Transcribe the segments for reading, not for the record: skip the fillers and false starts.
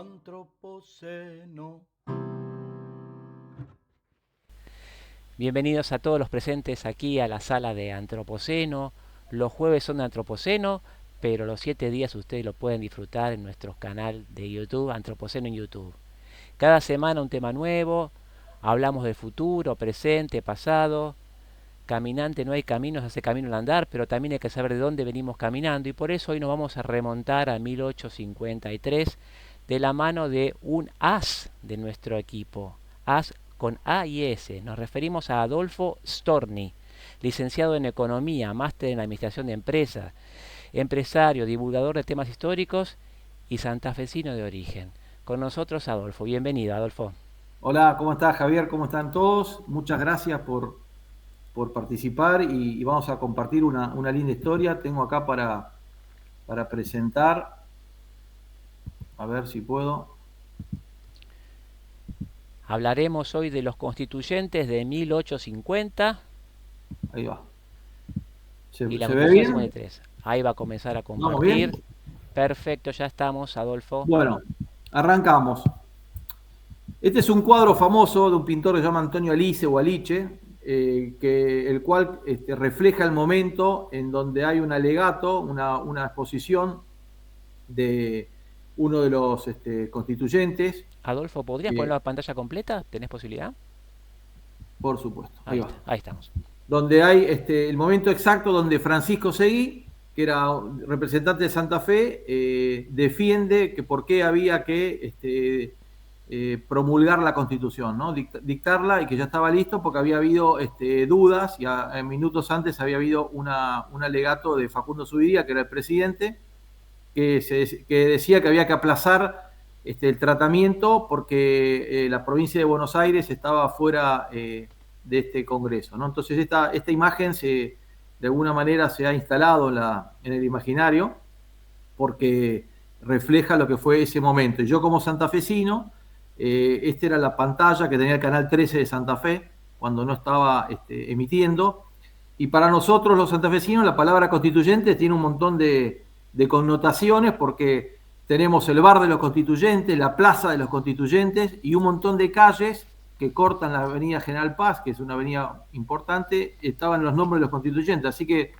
Antropoceno. Bienvenidos a todos los presentes aquí a la sala de Antropoceno. Los jueves son de Antropoceno, pero los 7 días ustedes lo pueden disfrutar en nuestro canal de YouTube, Antropoceno en YouTube. Cada semana un tema nuevo, hablamos del futuro, presente, pasado. Caminante no hay caminos, hace camino al andar, pero también hay que saber de dónde venimos caminando y por eso hoy nos vamos a remontar a 1853 de la mano de un as de nuestro equipo, as con A y S. Nos referimos a Adolfo Storni, licenciado en Economía, máster en Administración de Empresas, empresario, divulgador de temas históricos y santafesino de origen. Con nosotros Adolfo. Bienvenido, Adolfo. Hola, ¿cómo estás, Javier? ¿Cómo están todos? Muchas gracias por participar y vamos a compartir una linda historia. Tengo acá para presentar, a ver si puedo. Hablaremos hoy de los constituyentes de 1850 Ahí va. y la ¿Se ve Constitución bien? 53. Ahí va a comenzar a ¿Vamos bien? compartir. Perfecto, ya estamos, Adolfo. Bueno, arrancamos. Este es un cuadro famoso de un pintor que se llama Antonio Alice o Aliche, el cual refleja el momento en donde hay un alegato, una exposición de uno de los constituyentes. Adolfo, ¿podrías poner la pantalla completa? ¿Tenés posibilidad? Por supuesto, ahí va. Ahí estamos. Donde hay el momento exacto donde Francisco Seguí, que era representante de Santa Fe, defiende que por qué había que promulgar la Constitución, ¿no? Dictarla, y que ya estaba listo porque había habido dudas y minutos antes había habido un alegato de Facundo Zuviría, que era el presidente, que decía que había que aplazar el tratamiento porque la provincia de Buenos Aires estaba fuera de este Congreso, ¿no? Entonces esta imagen de alguna manera se ha instalado en el imaginario porque refleja lo que fue ese momento. Y yo como santafesino, esta era la pantalla que tenía el canal 13 de Santa Fe cuando no estaba emitiendo. Y para nosotros los santafesinos la palabra constituyente tiene un montón de connotaciones porque tenemos el bar de los constituyentes, la plaza de los constituyentes y un montón de calles que cortan la avenida General Paz, que es una avenida importante, estaban los nombres de los constituyentes. Así que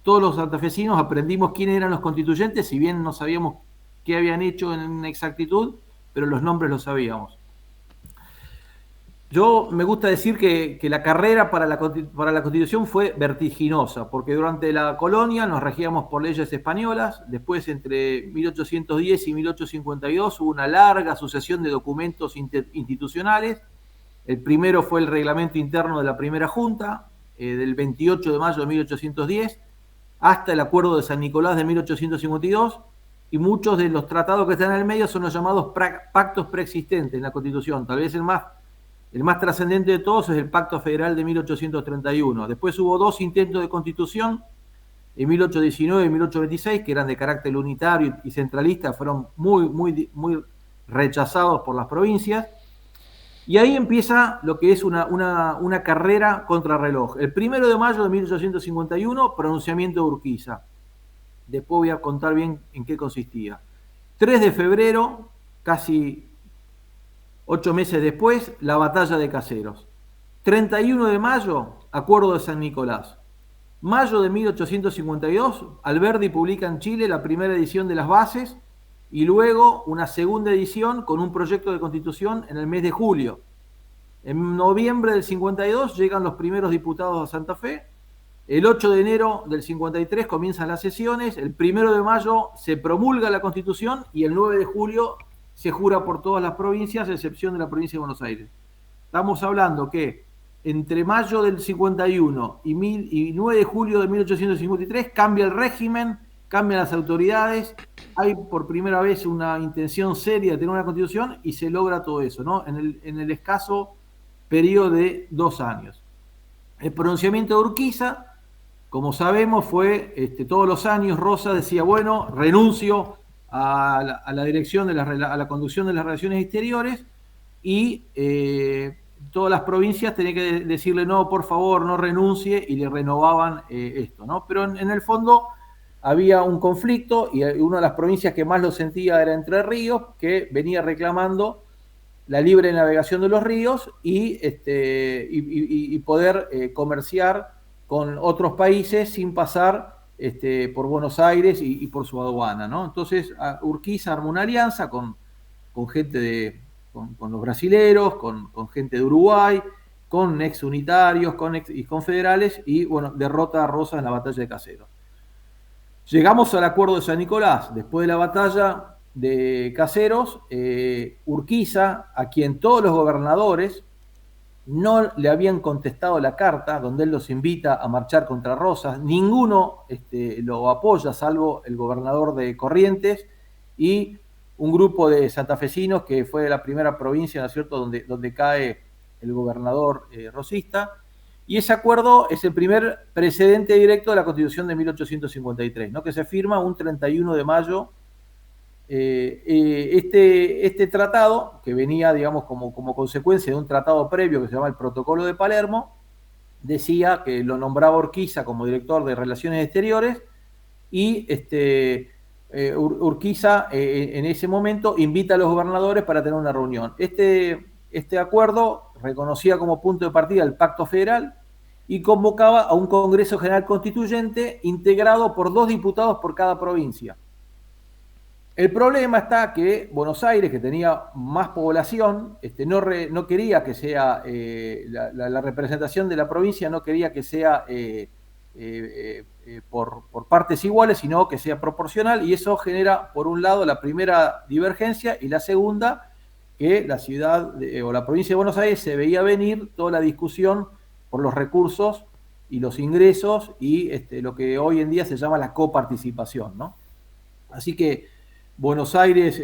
todos los santafesinos aprendimos quiénes eran los constituyentes, si bien no sabíamos qué habían hecho en exactitud, pero los nombres los sabíamos. Yo me gusta decir que la carrera para la Constitución fue vertiginosa, porque durante la colonia nos regíamos por leyes españolas, después entre 1810 y 1852 hubo una larga sucesión de documentos institucionales. El primero fue el reglamento interno de la primera junta, del 28 de mayo de 1810, hasta el Acuerdo de San Nicolás de 1852, y muchos de los tratados que están en el medio son los llamados pactos preexistentes en la Constitución. Tal vez el más trascendente de todos es el Pacto Federal de 1831. Después hubo 2 intentos de constitución, en 1819 y 1826, que eran de carácter unitario y centralista, fueron muy rechazados por las provincias. Y ahí empieza lo que es una carrera contrarreloj. El 1 de mayo de 1851, pronunciamiento de Urquiza. Después voy a contar bien en qué consistía. 3 de febrero, casi 8 meses después, la batalla de Caseros. 31 de mayo, Acuerdo de San Nicolás. Mayo de 1852, Alberdi publica en Chile la primera edición de las bases y luego una segunda edición con un proyecto de constitución en el mes de julio. En noviembre del 52 llegan los primeros diputados a Santa Fe. El 8 de enero del 53 comienzan las sesiones. El 1 de mayo se promulga la Constitución y el 9 de julio se jura por todas las provincias, a excepción de la provincia de Buenos Aires. Estamos hablando que entre mayo del 51 y 9 de julio de 1853 cambia el régimen, cambian las autoridades, hay por primera vez una intención seria de tener una constitución y se logra todo eso, ¿no? En el escaso periodo de 2 años. El pronunciamiento de Urquiza, como sabemos, fue todos los años Rosa decía, bueno, renuncio a la dirección a la conducción de las relaciones exteriores y todas las provincias tenían que decirle no, por favor, no renuncie y le renovaban esto, ¿no? Pero en el fondo había un conflicto y una de las provincias que más lo sentía era Entre Ríos, que venía reclamando la libre navegación de los ríos y poder comerciar con otros países sin pasar por Buenos Aires y por su aduana, ¿no? Entonces Urquiza armó una alianza con gente con los brasileros, con gente de Uruguay, con ex unitarios, y confederales, y bueno, derrota a Rosas en la batalla de Caseros. Llegamos al acuerdo de San Nicolás. Después de la batalla de Caseros, Urquiza, a quien todos los gobernadores no le habían contestado la carta donde él los invita a marchar contra Rosas, ninguno lo apoya, salvo el gobernador de Corrientes y un grupo de santafesinos que fue la primera provincia, ¿no es cierto?, donde cae el gobernador rosista. Y ese acuerdo es el primer precedente directo de la Constitución de 1853, ¿no?, que se firma un 31 de mayo. Este tratado, que venía, digamos, como consecuencia de un tratado previo que se llama el Protocolo de Palermo, decía que lo nombraba Urquiza como director de Relaciones Exteriores y Urquiza en ese momento invita a los gobernadores para tener una reunión. Este acuerdo reconocía como punto de partida el Pacto Federal y convocaba a un Congreso General Constituyente integrado por 2 diputados por cada provincia. El problema está que Buenos Aires, que tenía más población, no quería que sea, la representación de la provincia no quería que sea por partes iguales, sino que sea proporcional, y eso genera, por un lado, la primera divergencia, y la segunda, que la ciudad o la provincia de Buenos Aires se veía venir toda la discusión por los recursos y los ingresos y lo que hoy en día se llama la coparticipación, ¿no? Así que Buenos Aires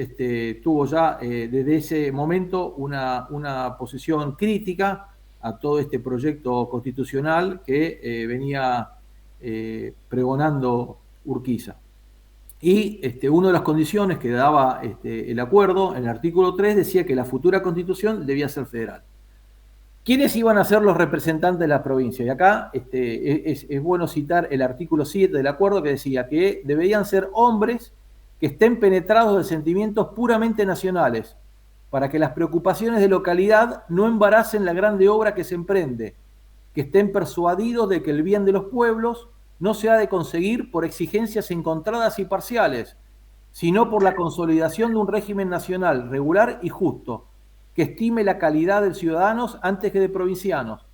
tuvo ya desde ese momento una posición crítica a todo este proyecto constitucional que venía pregonando Urquiza. Y una de las condiciones que daba el acuerdo, en el artículo 3, decía que la futura constitución debía ser federal. ¿Quiénes iban a ser los representantes de la provincia? Y acá es bueno citar el artículo 7 del acuerdo, que decía que deberían ser hombres que estén penetrados de sentimientos puramente nacionales, para que las preocupaciones de localidad no embaracen la grande obra que se emprende, que estén persuadidos de que el bien de los pueblos no se ha de conseguir por exigencias encontradas y parciales, sino por la consolidación de un régimen nacional regular y justo, que estime la calidad de ciudadanos antes que de provincianos.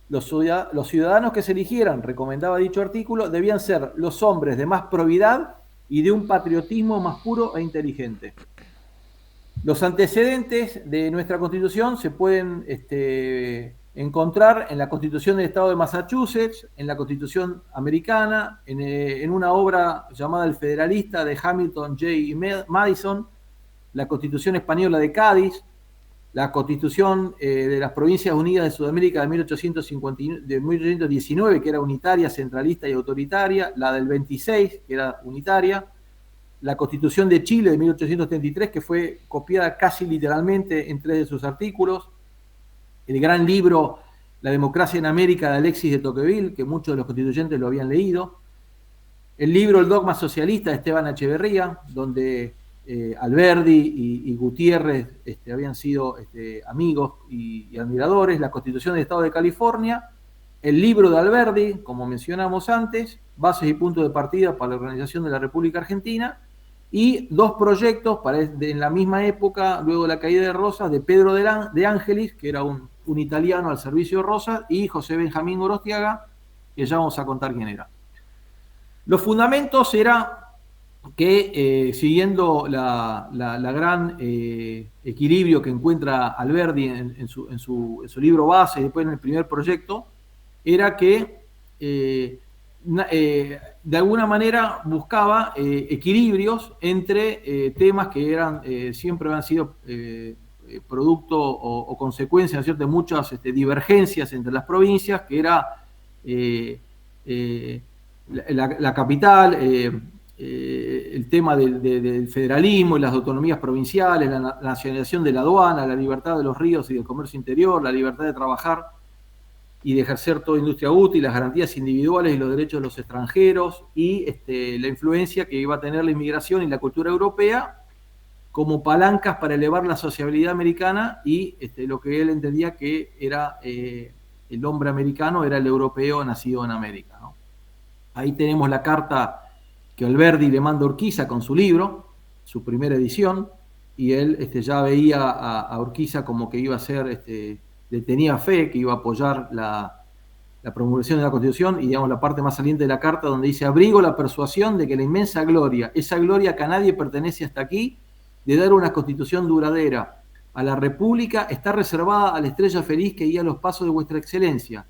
Los ciudadanos que se eligieran, recomendaba dicho artículo, debían ser los hombres de más probidad y de un patriotismo más puro e inteligente. Los antecedentes de nuestra Constitución se pueden encontrar en la Constitución del Estado de Massachusetts, en la Constitución americana, en una obra llamada El Federalista de Hamilton J. Madison, la Constitución española de Cádiz, la Constitución de las Provincias Unidas de Sudamérica de 1819, que era unitaria, centralista y autoritaria, la del 26, que era unitaria, la Constitución de Chile de 1833, que fue copiada casi literalmente en 3 de sus artículos, el gran libro La democracia en América de Alexis de Tocqueville, que muchos de los constituyentes lo habían leído, el libro El dogma socialista de Esteban Echeverría, donde Alberdi y Gutiérrez habían sido amigos y admiradores, la Constitución del Estado de California, el libro de Alberdi, como mencionamos antes, Bases y puntos de partida para la organización de la República Argentina, y 2 proyectos en la misma época, luego de la caída de Rosas, de Pedro de Ángelis, que era un italiano al servicio de Rosas, y José Benjamín Gorostiaga, que ya vamos a contar quién era. Los fundamentos era que siguiendo la gran equilibrio que encuentra Alberdi en su libro base y después en el primer proyecto, era que de alguna manera buscaba equilibrios entre temas que siempre han sido producto o consecuencia, ¿no es cierto?, de muchas divergencias entre las provincias, que era la capital, el tema del federalismo y las autonomías provinciales, la nacionalización de la aduana, la libertad de los ríos y del comercio interior, la libertad de trabajar y de ejercer toda industria útil, las garantías individuales y los derechos de los extranjeros, y la influencia que iba a tener la inmigración y la cultura europea como palancas para elevar la sociabilidad americana y lo que él entendía que era el hombre americano, era el europeo nacido en América, ¿no? Ahí tenemos la carta que Alberdi le manda a Urquiza con su libro, su primera edición, y él ya veía a Urquiza como que iba a ser, le tenía fe, que iba a apoyar la promulgación de la Constitución, y digamos la parte más saliente de la carta donde dice: abrigo la persuasión de que la inmensa gloria, esa gloria que a nadie pertenece hasta aquí, de dar una Constitución duradera a la República, está reservada a la estrella feliz que guía los pasos de vuestra excelencia.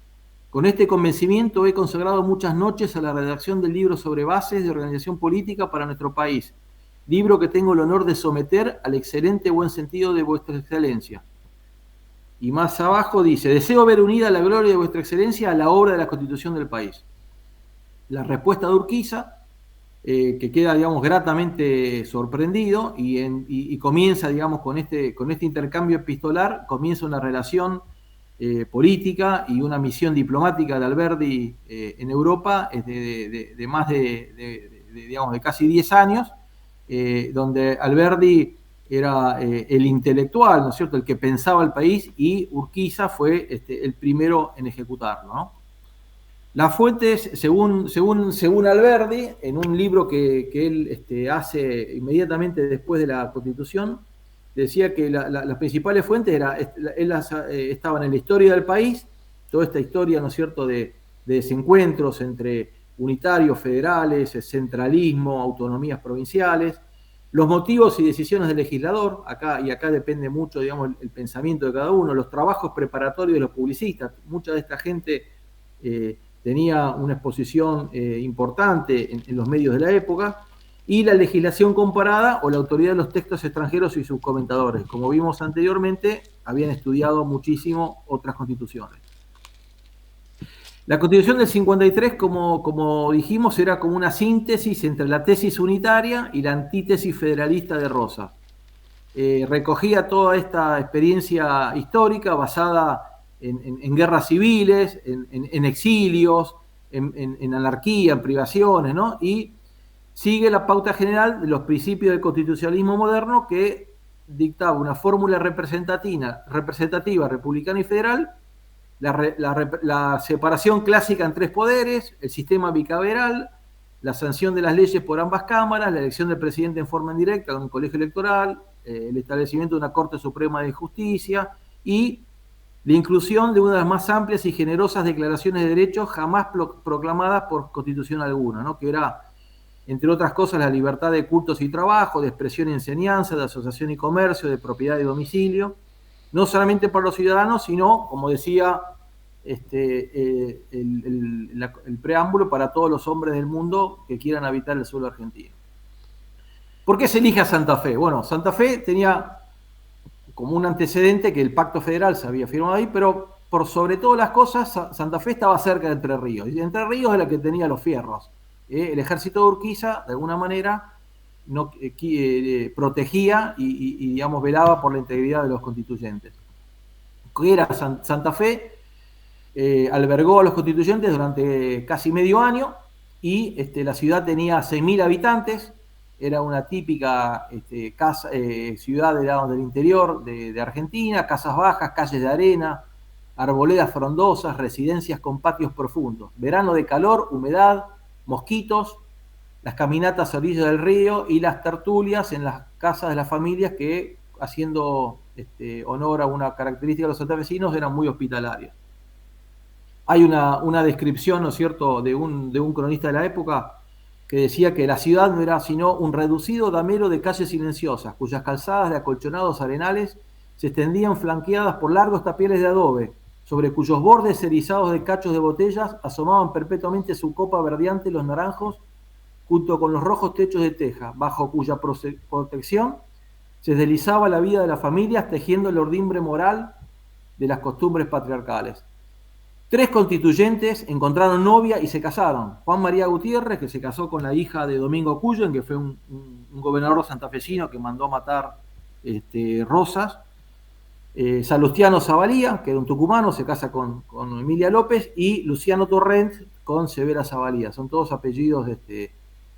Con este convencimiento he consagrado muchas noches a la redacción del libro sobre bases de organización política para nuestro país, libro que tengo el honor de someter al excelente buen sentido de vuestra excelencia. Y más abajo dice: deseo ver unida la gloria de vuestra excelencia a la obra de la Constitución del país. La respuesta de Urquiza, que queda, digamos, gratamente sorprendido y comienza, digamos, con este intercambio epistolar, comienza una relación política y una misión diplomática de Alberdi en Europa de más digamos, de casi 10 años, donde Alberdi era el intelectual, ¿no es cierto?, el que pensaba el país, y Urquiza fue el primero en ejecutarlo, ¿no? Las fuentes, según Alberdi, en un libro que él hace inmediatamente después de la Constitución, decía que las principales fuentes estaban en la historia del país, toda esta historia, ¿no es cierto?, de desencuentros entre unitarios, federales, centralismo, autonomías provinciales, los motivos y decisiones del legislador, acá depende mucho, digamos, el pensamiento de cada uno, los trabajos preparatorios de los publicistas, mucha de esta gente tenía una exposición importante en los medios de la época, y la legislación comparada o la autoridad de los textos extranjeros y sus comentadores. Como vimos anteriormente, habían estudiado muchísimo otras constituciones. La Constitución del 53, como dijimos, era como una síntesis entre la tesis unitaria y la antítesis federalista de Rosas. Recogía toda esta experiencia histórica basada en guerras civiles, en exilios, en anarquía, en privaciones, ¿no? Y sigue la pauta general de los principios del constitucionalismo moderno, que dictaba una fórmula representativa, republicana y federal, la separación clásica en tres poderes, el sistema bicameral, la sanción de las leyes por ambas cámaras, la elección del presidente en forma indirecta con un colegio electoral, el establecimiento de una Corte Suprema de Justicia y la inclusión de una de las más amplias y generosas declaraciones de derechos jamás proclamadas por constitución alguna, ¿no?, que era, entre otras cosas, la libertad de cultos y trabajo, de expresión y enseñanza, de asociación y comercio, de propiedad y domicilio, no solamente para los ciudadanos, sino, como decía el preámbulo, para todos los hombres del mundo que quieran habitar el suelo argentino. ¿Por qué se elige a Santa Fe? Bueno, Santa Fe tenía como un antecedente que el Pacto Federal se había firmado ahí, pero por sobre todas las cosas, Santa Fe estaba cerca de Entre Ríos, y Entre Ríos es la que tenía los fierros. El ejército de Urquiza, de alguna manera, protegía y, digamos, velaba por la integridad de los constituyentes. Que era Santa Fe, albergó a los constituyentes durante casi medio año, y la ciudad tenía 6.000 habitantes, era una típica ciudad, digamos, del interior de Argentina, casas bajas, calles de arena, arboledas frondosas, residencias con patios profundos, verano de calor, humedad, mosquitos, las caminatas a orillas del río y las tertulias en las casas de las familias que, haciendo honor a una característica de los santafesinos, eran muy hospitalarios. Hay una descripción, ¿no es cierto?, de un cronista de la época que decía que la ciudad no era sino un reducido damero de calles silenciosas, cuyas calzadas de acolchonados arenales se extendían flanqueadas por largos tapieles de adobe, sobre cuyos bordes erizados de cachos de botellas asomaban perpetuamente su copa verdeante los naranjos, junto con los rojos techos de teja, bajo cuya protección se deslizaba la vida de las familias, tejiendo el ordimbre moral de las costumbres patriarcales. 3 constituyentes encontraron novia y se casaron. Juan María Gutiérrez, que se casó con la hija de Domingo Cuyen, que fue un gobernador santafesino que mandó a matar Rosas. Salustiano Zavalía, que era un tucumano, se casa con Emilia López, y Luciano Torrent con Severa Zavalía. Son todos apellidos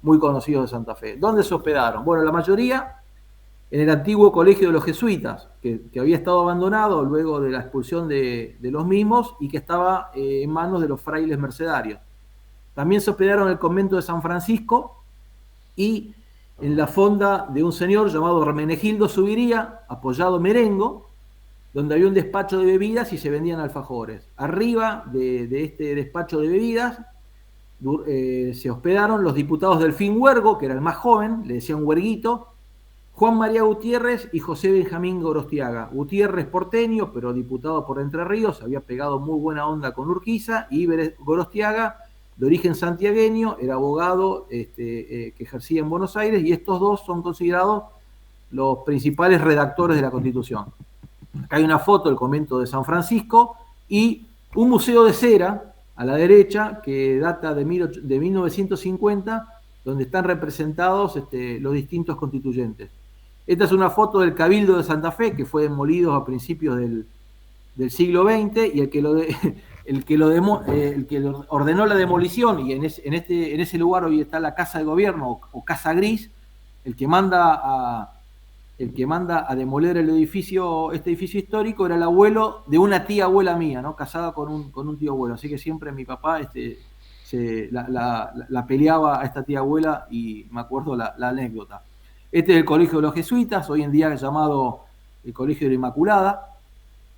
muy conocidos de Santa Fe. ¿Dónde se hospedaron? Bueno, la mayoría en el antiguo colegio de los jesuitas, que había estado abandonado luego de la expulsión de los mismos y que estaba en manos de los frailes mercedarios. También se hospedaron en el convento de San Francisco y en la fonda de un señor llamado Hermenegildo Subiría, apoyado Merengo, donde había un despacho de bebidas y se vendían alfajores. Arriba de este despacho de bebidas se hospedaron los diputados Delfín Huergo, que era el más joven, le decían Huerguito, Juan María Gutiérrez y José Benjamín Gorostiaga. Gutiérrez porteño, pero diputado por Entre Ríos, había pegado muy buena onda con Urquiza, y Gorostiaga, de origen santiagueño, era abogado que ejercía en Buenos Aires, y estos dos son considerados los principales redactores de la Constitución. Acá hay una foto del convento de San Francisco y un museo de cera a la derecha que data de 1950, donde están representados los distintos constituyentes. Esta es una foto del Cabildo de Santa Fe, que fue demolido a principios del siglo XX, y el que ordenó la demolición, y en ese lugar hoy está la Casa de Gobierno o Casa Gris, el que manda a demoler este edificio histórico, era el abuelo de una tía abuela mía, ¿no? Casada con un tío abuelo. Así que siempre mi papá la peleaba a esta tía abuela, y me acuerdo la anécdota. Este es el Colegio de los Jesuitas, hoy en día llamado el Colegio de la Inmaculada,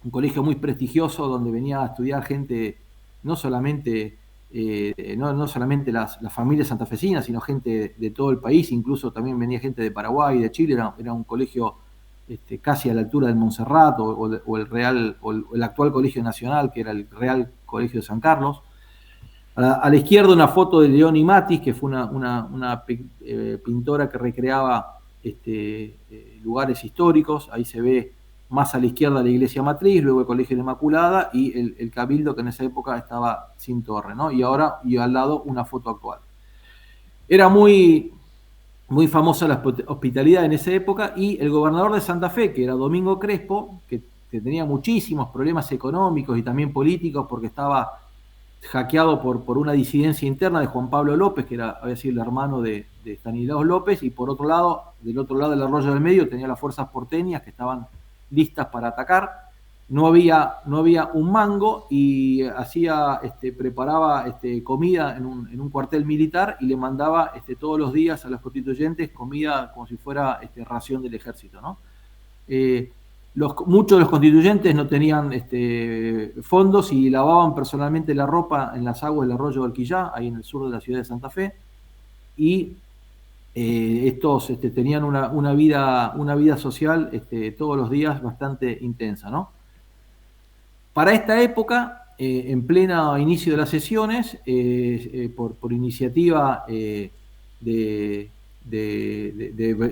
un colegio muy prestigioso donde venía a estudiar gente, no solamente las familias santafesinas, sino gente de todo el país, incluso también venía gente de Paraguay, de Chile. Era un colegio casi a la altura del Montserrat o el actual Colegio Nacional, que era el Real Colegio de San Carlos. A la izquierda una foto de Leoni Matis, que fue una pintora que recreaba lugares históricos. Ahí se ve más a la izquierda la iglesia matriz, luego el Colegio de la Inmaculada y el Cabildo, que en esa época estaba sin torre, ¿no? Y al lado una foto actual. Era muy, muy famosa la hospitalidad en esa época, y el gobernador de Santa Fe, que era Domingo Crespo, que tenía muchísimos problemas económicos y también políticos porque estaba hackeado por una disidencia interna de Juan Pablo López, que había sido el hermano de Estanislao López, y por otro lado, del otro lado del arroyo del medio, tenía las fuerzas porteñas que estaban listas para atacar. No había un mango, y preparaba comida en un cuartel militar, y le mandaba todos los días a los constituyentes comida como si fuera ración del ejército, ¿no? Muchos de los constituyentes no tenían fondos y lavaban personalmente la ropa en las aguas del arroyo del Quillá, ahí en el sur de la ciudad de Santa Fe, y estos tenían una vida social todos los días bastante intensa, ¿no? Para esta época, en pleno inicio de las sesiones, por iniciativa de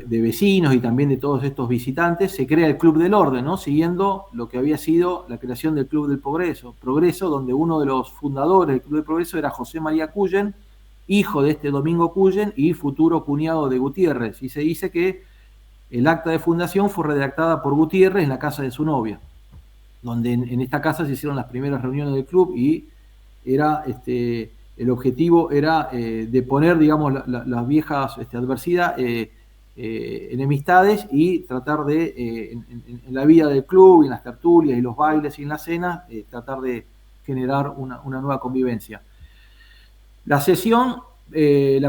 vecinos y también de todos estos visitantes, se crea el Club del Orden, ¿no? Siguiendo lo que había sido la creación del Club del Progreso, donde uno de los fundadores del Club del Progreso era José María Cuyen, hijo de Domingo Cuyen y futuro cuñado de Gutiérrez, y se dice que el acta de fundación fue redactada por Gutiérrez en la casa de su novia, donde en esta casa se hicieron las primeras reuniones del club, y el objetivo era deponer, digamos, las viejas adversidades, enemistades, y tratar de, en la vida del club, en las tertulias y los bailes y en las cenas, tratar de generar una nueva convivencia. La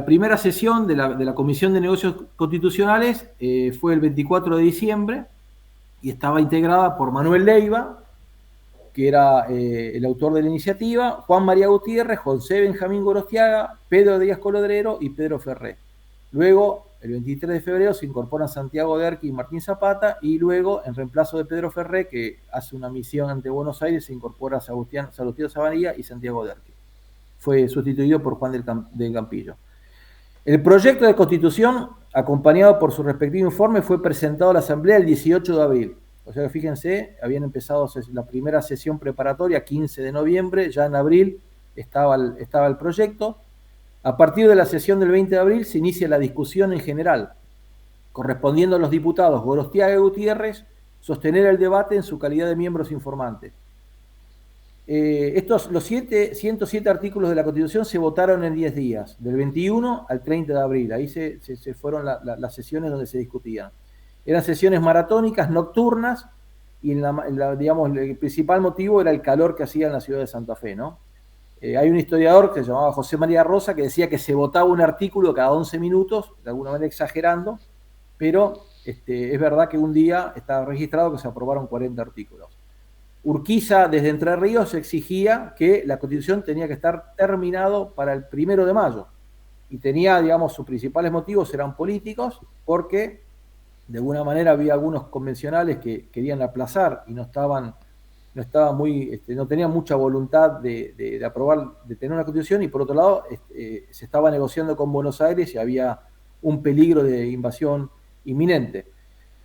primera sesión de la Comisión de Negocios Constitucionales fue el 24 de diciembre, y estaba integrada por Manuel Leiva, que era el autor de la iniciativa, Juan María Gutiérrez, José Benjamín Gorostiaga, Pedro Díaz Colodrero y Pedro Ferré. Luego, el 23 de febrero, se incorporan Santiago Derqui y Martín Zapata, y luego, en reemplazo de Pedro Ferré, que hace una misión ante Buenos Aires, se incorpora Salustiano Zavalía y Santiago Derqui. Fue sustituido por Juan del Campillo. El proyecto de Constitución, acompañado por su respectivo informe, fue presentado a la Asamblea el 18 de abril. O sea que fíjense, habían empezado la primera sesión preparatoria 15 de noviembre, ya en abril estaba el proyecto. A partir de la sesión del 20 de abril se inicia la discusión en general, correspondiendo a los diputados Gorostiaga y Gutiérrez, sostener el debate en su calidad de miembros informantes. Los 107 artículos de la Constitución se votaron en 10 días, del 21 al 30 de abril. Ahí se fueron las sesiones donde se discutían. Eran sesiones maratónicas, nocturnas, y digamos, el principal motivo era el calor que hacía en la ciudad de Santa Fe, ¿no? Hay un historiador que se llamaba José María Rosa que decía que se votaba un artículo cada 11 minutos, de alguna manera exagerando, pero es verdad que un día está registrado que se aprobaron 40 artículos. Urquiza, desde Entre Ríos, exigía que la Constitución tenía que estar terminado para el 1 de mayo. Y tenía, digamos, sus principales motivos eran políticos, porque de alguna manera había algunos convencionales que querían aplazar y no tenían mucha voluntad de aprobar, de tener una Constitución, y por otro lado se estaba negociando con Buenos Aires y había un peligro de invasión inminente.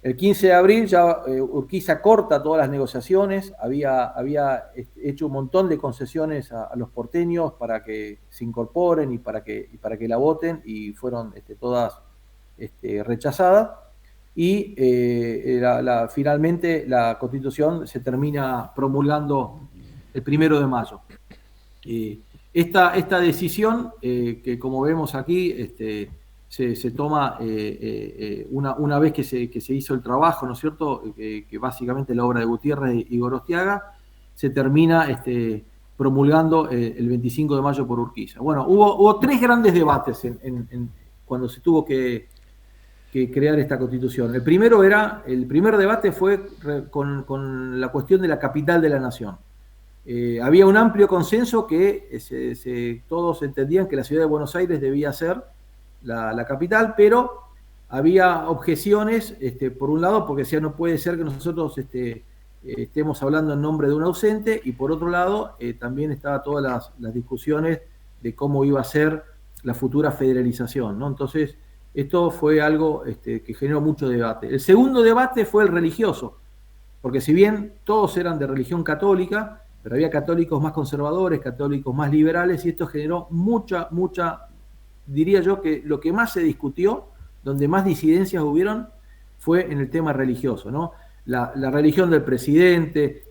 El 15 de abril ya Urquiza corta todas las negociaciones, había hecho un montón de concesiones a los porteños para que se incorporen y para que la voten, y fueron todas rechazadas, y finalmente la Constitución se termina promulgando el 1 de mayo. Esta decisión, que como vemos aquí, se toma una vez que se hizo el trabajo, ¿no es cierto? Que básicamente la obra de Gutiérrez y Gorostiaga se termina promulgando el 25 de mayo por Urquiza. Bueno, hubo 3 grandes debates cuando se tuvo que crear esta Constitución. El primer debate fue con la cuestión de la capital de la nación. Había un amplio consenso que todos entendían que la ciudad de Buenos Aires debía ser la capital, pero había objeciones, por un lado, porque decía no puede ser que nosotros estemos hablando en nombre de un ausente, y por otro lado también estaban todas las discusiones de cómo iba a ser la futura federalización, ¿no? Entonces, esto fue algo que generó mucho debate. El segundo debate fue el religioso, porque si bien todos eran de religión católica, pero había católicos más conservadores, católicos más liberales, y esto generó mucha, diría yo que lo que más se discutió, donde más disidencias hubieron, fue en el tema religioso, ¿no? La religión del presidente,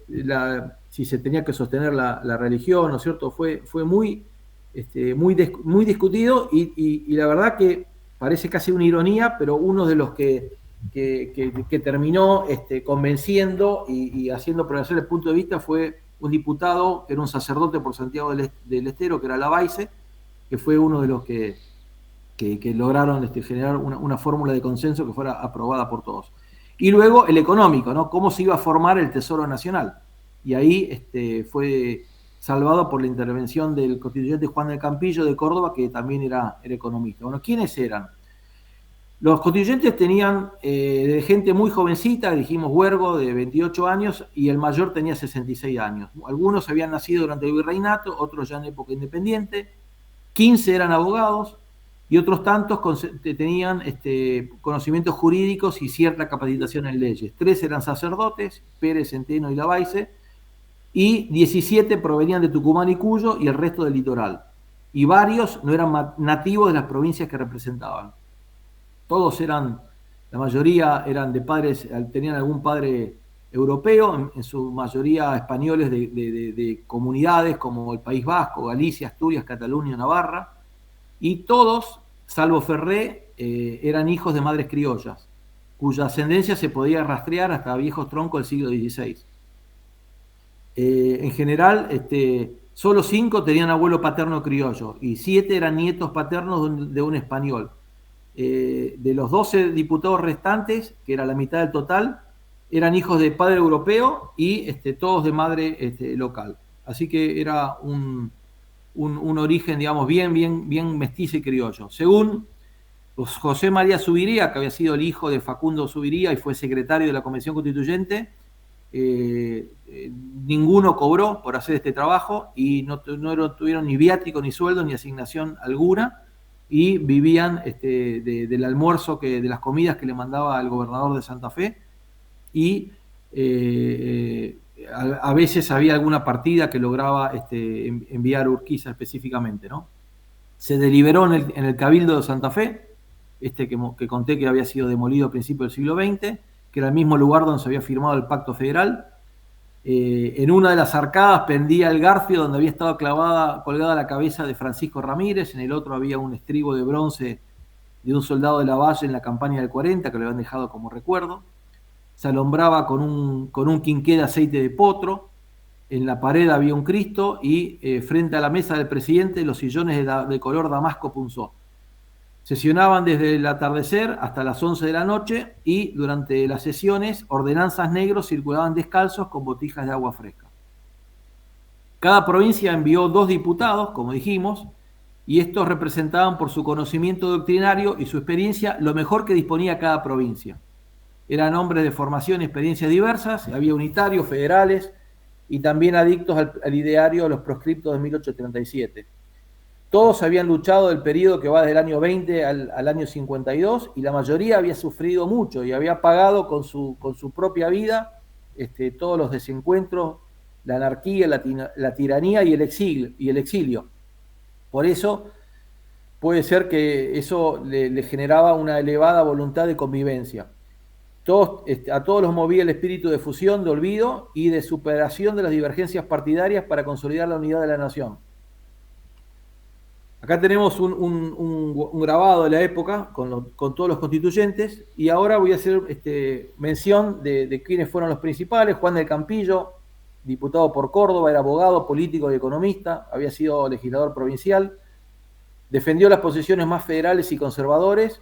si se tenía que sostener la religión, ¿no es cierto? Fue muy discutido, y la verdad que parece casi una ironía, pero uno de los que terminó convenciendo y haciendo prevalecer el punto de vista fue un diputado que era un sacerdote por Santiago del Estero, que era Lavalle, que fue uno de los que lograron generar una fórmula de consenso que fuera aprobada por todos. Y luego el económico, ¿no? Cómo se iba a formar el Tesoro Nacional. Y ahí fue salvado por la intervención del constituyente Juan del Campillo de Córdoba, que también era economista. Bueno, ¿quiénes eran? Los constituyentes tenían de gente muy jovencita, dijimos Huergo, de 28 años, y el mayor tenía 66 años. Algunos habían nacido durante el virreinato, otros ya en época independiente. 15 eran abogados, y otros tantos tenían conocimientos jurídicos y cierta capacitación en leyes. 3 eran sacerdotes, Pérez, Centeno y Lavalle, y 17 provenían de Tucumán y Cuyo, y el resto del litoral. Y varios no eran nativos de las provincias que representaban. Todos la mayoría eran de padres, tenían algún padre europeo, en su mayoría españoles de comunidades como el País Vasco, Galicia, Asturias, Cataluña, Navarra, y todos, salvo Ferré, eran hijos de madres criollas, cuya ascendencia se podía rastrear hasta viejos troncos del siglo XVI. En general, solo 5 tenían abuelo paterno criollo, y 7 eran nietos paternos de un español. De los 12 diputados restantes, que era la mitad del total, eran hijos de padre europeo y todos de madre local. Así que era un origen, digamos, bien mestizo y criollo. Según José María Zubiría, que había sido el hijo de Facundo Zubiría y fue secretario de la Convención Constituyente, ninguno cobró por hacer este trabajo, y no tuvieron ni viático, ni sueldo, ni asignación alguna, y vivían del almuerzo, de las comidas que le mandaba el gobernador de Santa Fe, y a veces había alguna partida que lograba enviar Urquiza específicamente, ¿no? Se deliberó en el Cabildo de Santa Fe, que conté que había sido demolido a principios del siglo XX, que era el mismo lugar donde se había firmado el Pacto Federal. En una de las arcadas pendía el garfio donde había estado colgada la cabeza de Francisco Ramírez, en el otro había un estribo de bronce de un soldado de Lavalle en la campaña del 40, que lo habían dejado como recuerdo. Se alumbraba con un quinqué de aceite de potro. En la pared había un Cristo y frente a la mesa del presidente los sillones de color damasco punzó. Sesionaban desde el atardecer hasta las 11 de la noche y durante las sesiones ordenanzas negros circulaban descalzos con botijas de agua fresca. Cada provincia envió 2 diputados, como dijimos, y estos representaban por su conocimiento doctrinario y su experiencia lo mejor que disponía cada provincia. Eran hombres de formación y experiencias diversas, había unitarios, federales y también adictos al ideario de los proscriptos de 1837. Todos habían luchado el periodo que va desde el año 20 al año 52 y la mayoría había sufrido mucho y había pagado con su propia vida todos los desencuentros, la anarquía, la tiranía y el exilio. Por eso puede ser que eso le generaba una elevada voluntad de convivencia. A todos los movía el espíritu de fusión, de olvido y de superación de las divergencias partidarias para consolidar la unidad de la nación. Acá tenemos un grabado de la época con todos los constituyentes y ahora voy a hacer mención de quiénes fueron los principales. Juan del Campillo, diputado por Córdoba, era abogado, político y economista, había sido legislador provincial, defendió las posiciones más federales y conservadores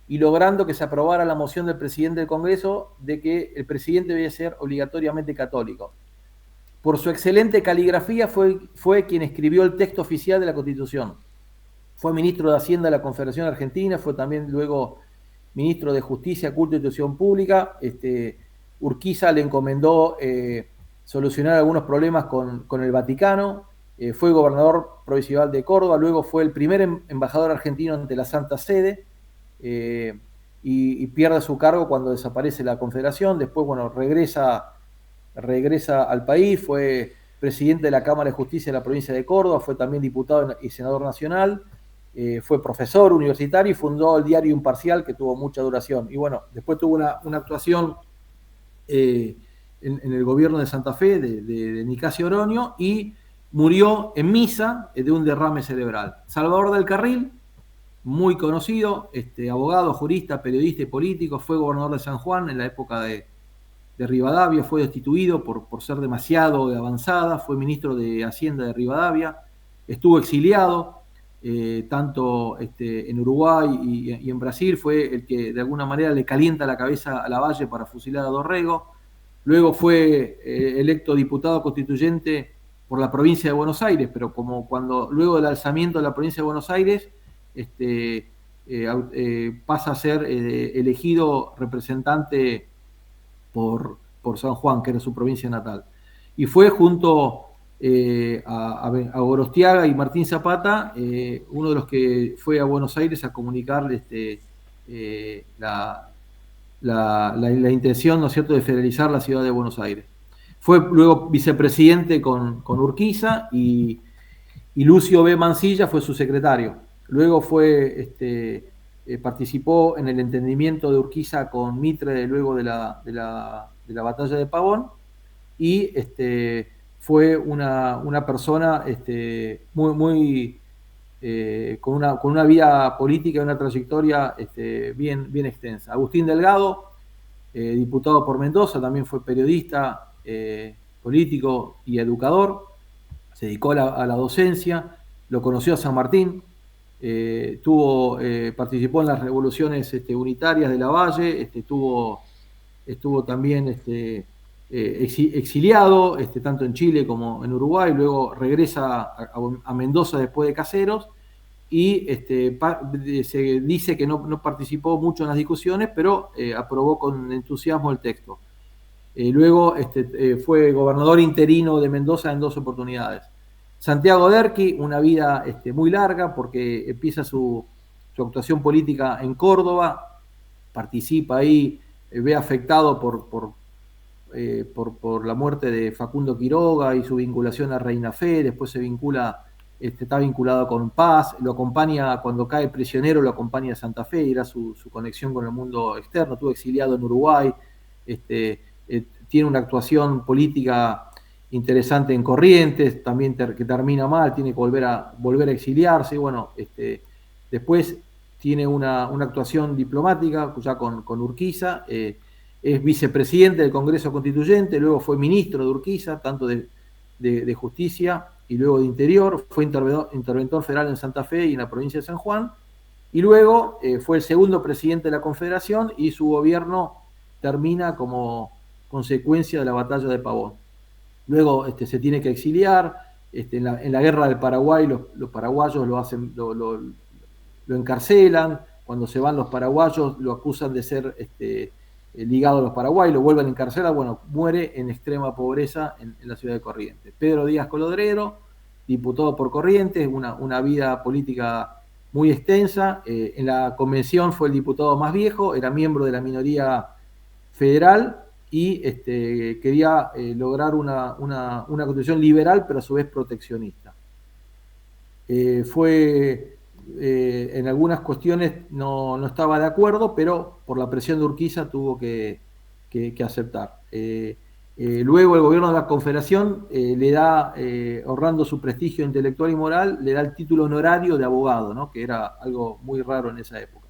y logrando que se aprobara la moción del presidente del Congreso de que el presidente debía ser obligatoriamente católico. Por su excelente caligrafía fue quien escribió el texto oficial de la Constitución. Fue ministro de Hacienda de la Confederación Argentina, fue también luego ministro de Justicia, Culto y Institución Pública. Urquiza le encomendó solucionar algunos problemas con el Vaticano. Fue gobernador provincial de Córdoba, luego fue el primer embajador argentino ante la Santa Sede y pierde su cargo cuando desaparece la Confederación. Después, bueno, regresa al país, fue presidente de la Cámara de Justicia de la provincia de Córdoba, fue también diputado y senador nacional. Fue profesor universitario y fundó el diario Imparcial, que tuvo mucha duración. Y bueno, después tuvo una actuación en el gobierno de Santa Fe, de Nicasio Oroño, y murió en misa de un derrame cerebral. Salvador del Carril, muy conocido, abogado, jurista, periodista y político, fue gobernador de San Juan en la época de Rivadavia, fue destituido por ser demasiado avanzada, fue ministro de Hacienda de Rivadavia, estuvo exiliado, tanto en Uruguay y en Brasil, fue el que de alguna manera le calienta la cabeza a Lavalle para fusilar a Dorrego. Luego fue electo diputado constituyente por la provincia de Buenos Aires, pero luego del alzamiento de la provincia de Buenos Aires, pasa a ser elegido representante por San Juan, que era su provincia natal. Y fue junto a Gorostiaga y Martín Zapata, uno de los que fue a Buenos Aires a comunicar la intención, ¿no es cierto?, de federalizar la ciudad de Buenos Aires. Fue luego vicepresidente con Urquiza y Lucio B. Mansilla fue su secretario. Luego participó en el entendimiento de Urquiza con Mitre luego de la batalla de Pavón y fue una persona muy con una vida política y una trayectoria bien extensa. Agustín Delgado, diputado por Mendoza, también fue periodista, político y educador, se dedicó a la docencia, lo conoció a San Martín, participó en las revoluciones unitarias de Lavalle, estuvo también exiliado, tanto en Chile como en Uruguay, luego regresa a Mendoza después de Caseros, y se dice que no participó mucho en las discusiones, pero aprobó con entusiasmo el texto. Luego fue gobernador interino de Mendoza en 2 oportunidades. Santiago Derqui, una vida muy larga, porque empieza su actuación política en Córdoba, participa ahí, ve afectado por la muerte de Facundo Quiroga y su vinculación a Reina Fe, después está vinculado con Paz, lo acompaña cuando cae prisionero, lo acompaña a Santa Fe, y era su conexión con el mundo externo, estuvo exiliado en Uruguay, tiene una actuación política interesante en Corrientes, también que termina mal, tiene que volver a exiliarse, bueno, después tiene una actuación diplomática ya con Urquiza, es vicepresidente del Congreso Constituyente, luego fue ministro de Urquiza, tanto de Justicia y luego de Interior, fue interventor federal en Santa Fe y en la provincia de San Juan, y luego fue el segundo presidente de la Confederación y su gobierno termina como consecuencia de la batalla de Pavón. Luego se tiene que exiliar, en la guerra del Paraguay los paraguayos lo encarcelan, cuando se van los paraguayos lo acusan de ser ligado a los paraguayos, lo vuelven a encarcelar, bueno, muere en extrema pobreza en la ciudad de Corrientes. Pedro Díaz Colodrero, diputado por Corrientes, una vida política muy extensa, en la convención fue el diputado más viejo, era miembro de la minoría federal y quería lograr una constitución liberal, pero a su vez proteccionista. En algunas cuestiones no estaba de acuerdo, pero por la presión de Urquiza tuvo que aceptar. Luego el gobierno de la Confederación le da, ahorrando su prestigio intelectual y moral, le da el título honorario de abogado, ¿no? Que era algo muy raro en esa época.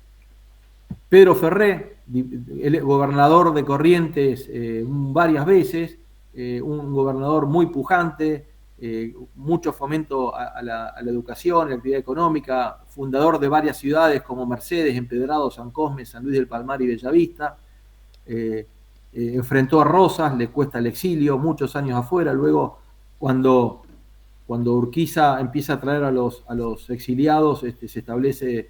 Pedro Ferré, el gobernador de Corrientes varias veces, un gobernador muy pujante, mucho fomento a la educación, a la actividad económica, fundador de varias ciudades como Mercedes, Empedrado, San Cosme, San Luis del Palmar y Bellavista. Enfrentó a Rosas, le cuesta el exilio, muchos años afuera. Luego, cuando Urquiza empieza a traer a los exiliados, se establece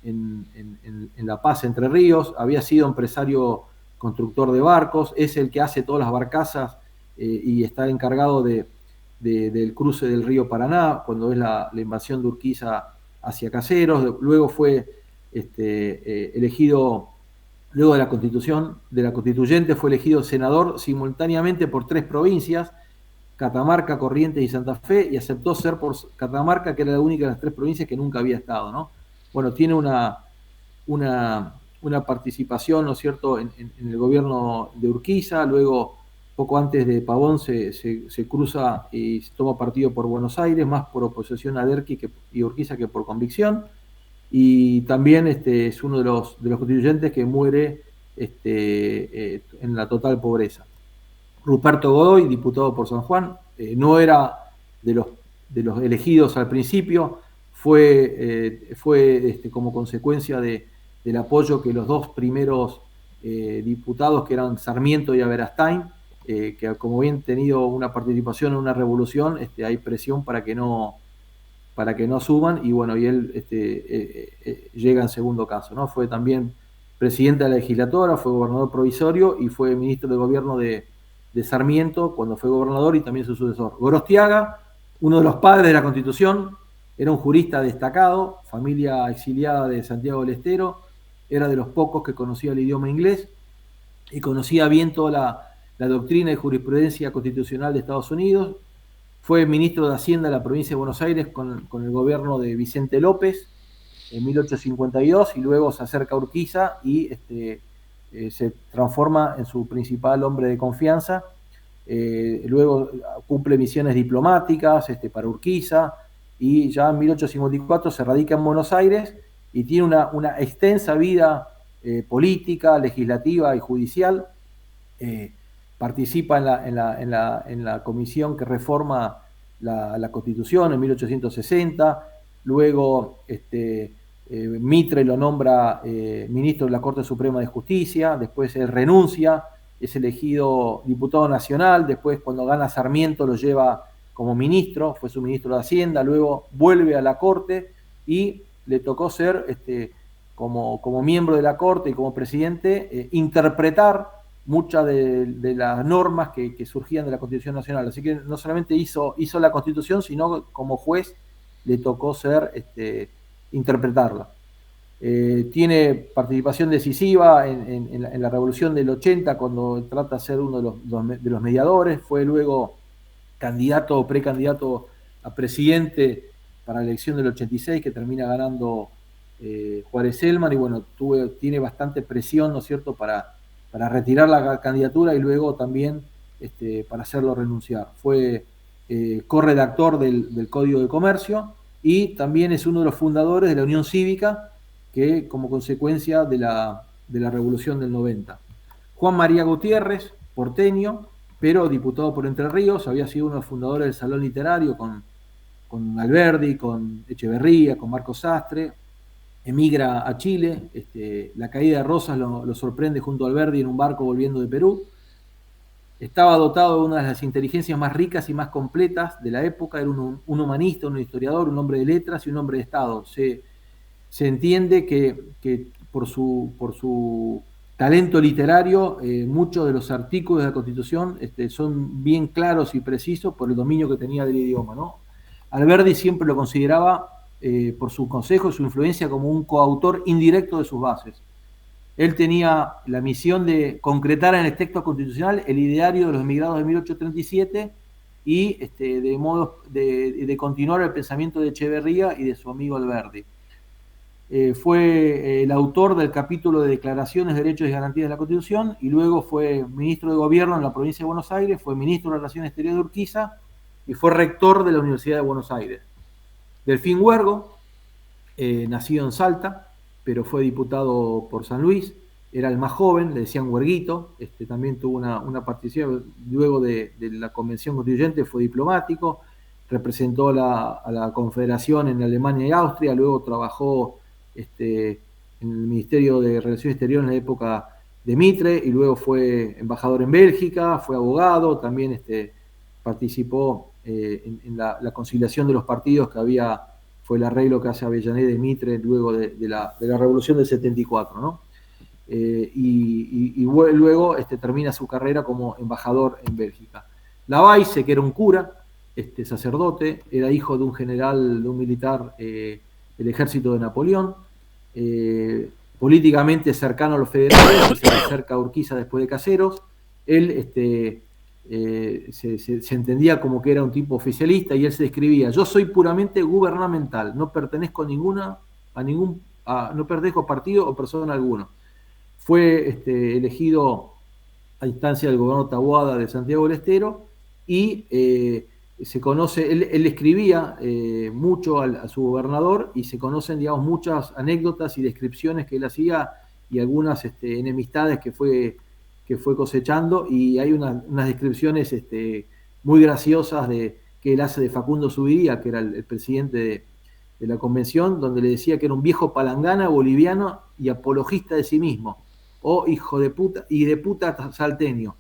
en La Paz, Entre Ríos. Había sido empresario constructor de barcos, es el que hace todas las barcazas y está encargado del cruce del río Paraná, cuando es la invasión de Urquiza hacia Caseros. Luego fue elegido, luego de la constituyente, fue elegido senador simultáneamente por 3 provincias, Catamarca, Corrientes y Santa Fe, y aceptó ser por Catamarca, que era la única de las 3 provincias que nunca había estado, ¿no? Bueno, tiene una participación, ¿no es cierto?, en el gobierno de Urquiza. Luego, poco antes de Pavón, se cruza y se toma partido por Buenos Aires, más por oposición a Derqui y Urquiza que por convicción. Y también es uno de los constituyentes que muere en la total pobreza. Ruperto Godoy, diputado por San Juan, no era de los elegidos al principio, fue como consecuencia del apoyo que los 2 primeros diputados, que eran Sarmiento y Aberastain, que como bien tenido una participación en una revolución, hay presión para que no suban, y bueno, y él llega en segundo caso, ¿no? Fue también presidente de la legislatura, fue gobernador provisorio y fue ministro de gobierno de Sarmiento cuando fue gobernador, y también su sucesor. Gorostiaga, uno de los padres de la Constitución, era un jurista destacado, familia exiliada de Santiago del Estero, era de los pocos que conocía el idioma inglés y conocía bien toda la doctrina y jurisprudencia constitucional de Estados Unidos. Fue ministro de Hacienda de la provincia de Buenos Aires con el gobierno de Vicente López en 1852, y luego se acerca a Urquiza y se transforma en su principal hombre de confianza. Luego cumple misiones diplomáticas para Urquiza, y ya en 1854 se radica en Buenos Aires y tiene una extensa vida política, legislativa y judicial. Participa en la comisión que reforma la Constitución en 1860. Luego Mitre lo nombra ministro de la Corte Suprema de Justicia. Después él renuncia, es elegido diputado nacional. Después, cuando gana Sarmiento, lo lleva como ministro, fue su ministro de Hacienda. Luego vuelve a la Corte y le tocó ser, como miembro de la Corte y como presidente, interpretar muchas de las normas que surgían de la Constitución Nacional. Así que no solamente hizo la Constitución, sino como juez le tocó interpretarla. Tiene participación decisiva en la Revolución del 80, cuando trata de ser uno de los mediadores. Fue luego candidato o precandidato a presidente para la elección del 86, que termina ganando Juárez Celman, y bueno, tiene bastante presión, ¿no es cierto?, para para retirar la candidatura y luego también para hacerlo renunciar. Fue corredactor del Código de Comercio y también es uno de los fundadores de la Unión Cívica, que como consecuencia de la Revolución del 90. Juan María Gutiérrez, porteño, pero diputado por Entre Ríos, había sido uno de los fundadores del Salón Literario con Alberdi, con Echeverría, con Marcos Sastre. Emigra a Chile, la caída de Rosas lo sorprende junto a Alberdi en un barco volviendo de Perú. Estaba dotado de una de las inteligencias más ricas y más completas de la época, era un humanista, un historiador, un hombre de letras y un hombre de Estado. Se entiende que por su talento literario, muchos de los artículos de la Constitución son bien claros y precisos por el dominio que tenía del idioma, ¿no? Alberdi siempre lo consideraba, por su consejo y su influencia, como un coautor indirecto de sus bases. Él tenía la misión de concretar en el texto constitucional el ideario de los emigrados de 1837 y de continuar el pensamiento de Echeverría y de su amigo Alberdi. Fue el autor del capítulo de Declaraciones, Derechos y Garantías de la Constitución, y luego fue ministro de Gobierno en la provincia de Buenos Aires, fue ministro de Relaciones Exteriores de Urquiza y fue rector de la Universidad de Buenos Aires. Delfín Huergo, nacido en Salta, pero fue diputado por San Luis, era el más joven, le decían Huerguito, también tuvo una participación, luego de la Convención Constituyente fue diplomático, representó a la Confederación en Alemania y Austria, luego trabajó en el Ministerio de Relaciones Exteriores en la época de Mitre, y luego fue embajador en Bélgica, fue abogado, también participó en la conciliación de los partidos fue el arreglo que hace Avellaneda y Mitre luego de la Revolución del 74, ¿no? Y luego termina su carrera como embajador en Bélgica. Lavalle, que era un cura, sacerdote, era hijo de un general, de un militar del ejército de Napoleón, políticamente cercano a los federales, se acerca a Urquiza después de Caseros. Él se entendía como que era un tipo oficialista y él se describía: yo soy puramente gubernamental, no pertenezco no pertenezco a partido o persona alguno. Fue elegido a instancia del gobernador Taboada de Santiago del Estero y se conoce, él escribía mucho a su gobernador y se conocen, digamos, muchas anécdotas y descripciones que él hacía y algunas enemistades que fue cosechando, y hay unas descripciones muy graciosas que él hace de Facundo Zuviría, que era el presidente de la convención, donde le decía que era un viejo palangana boliviano y apologista de sí mismo, o hijo de puta y de puta salteño.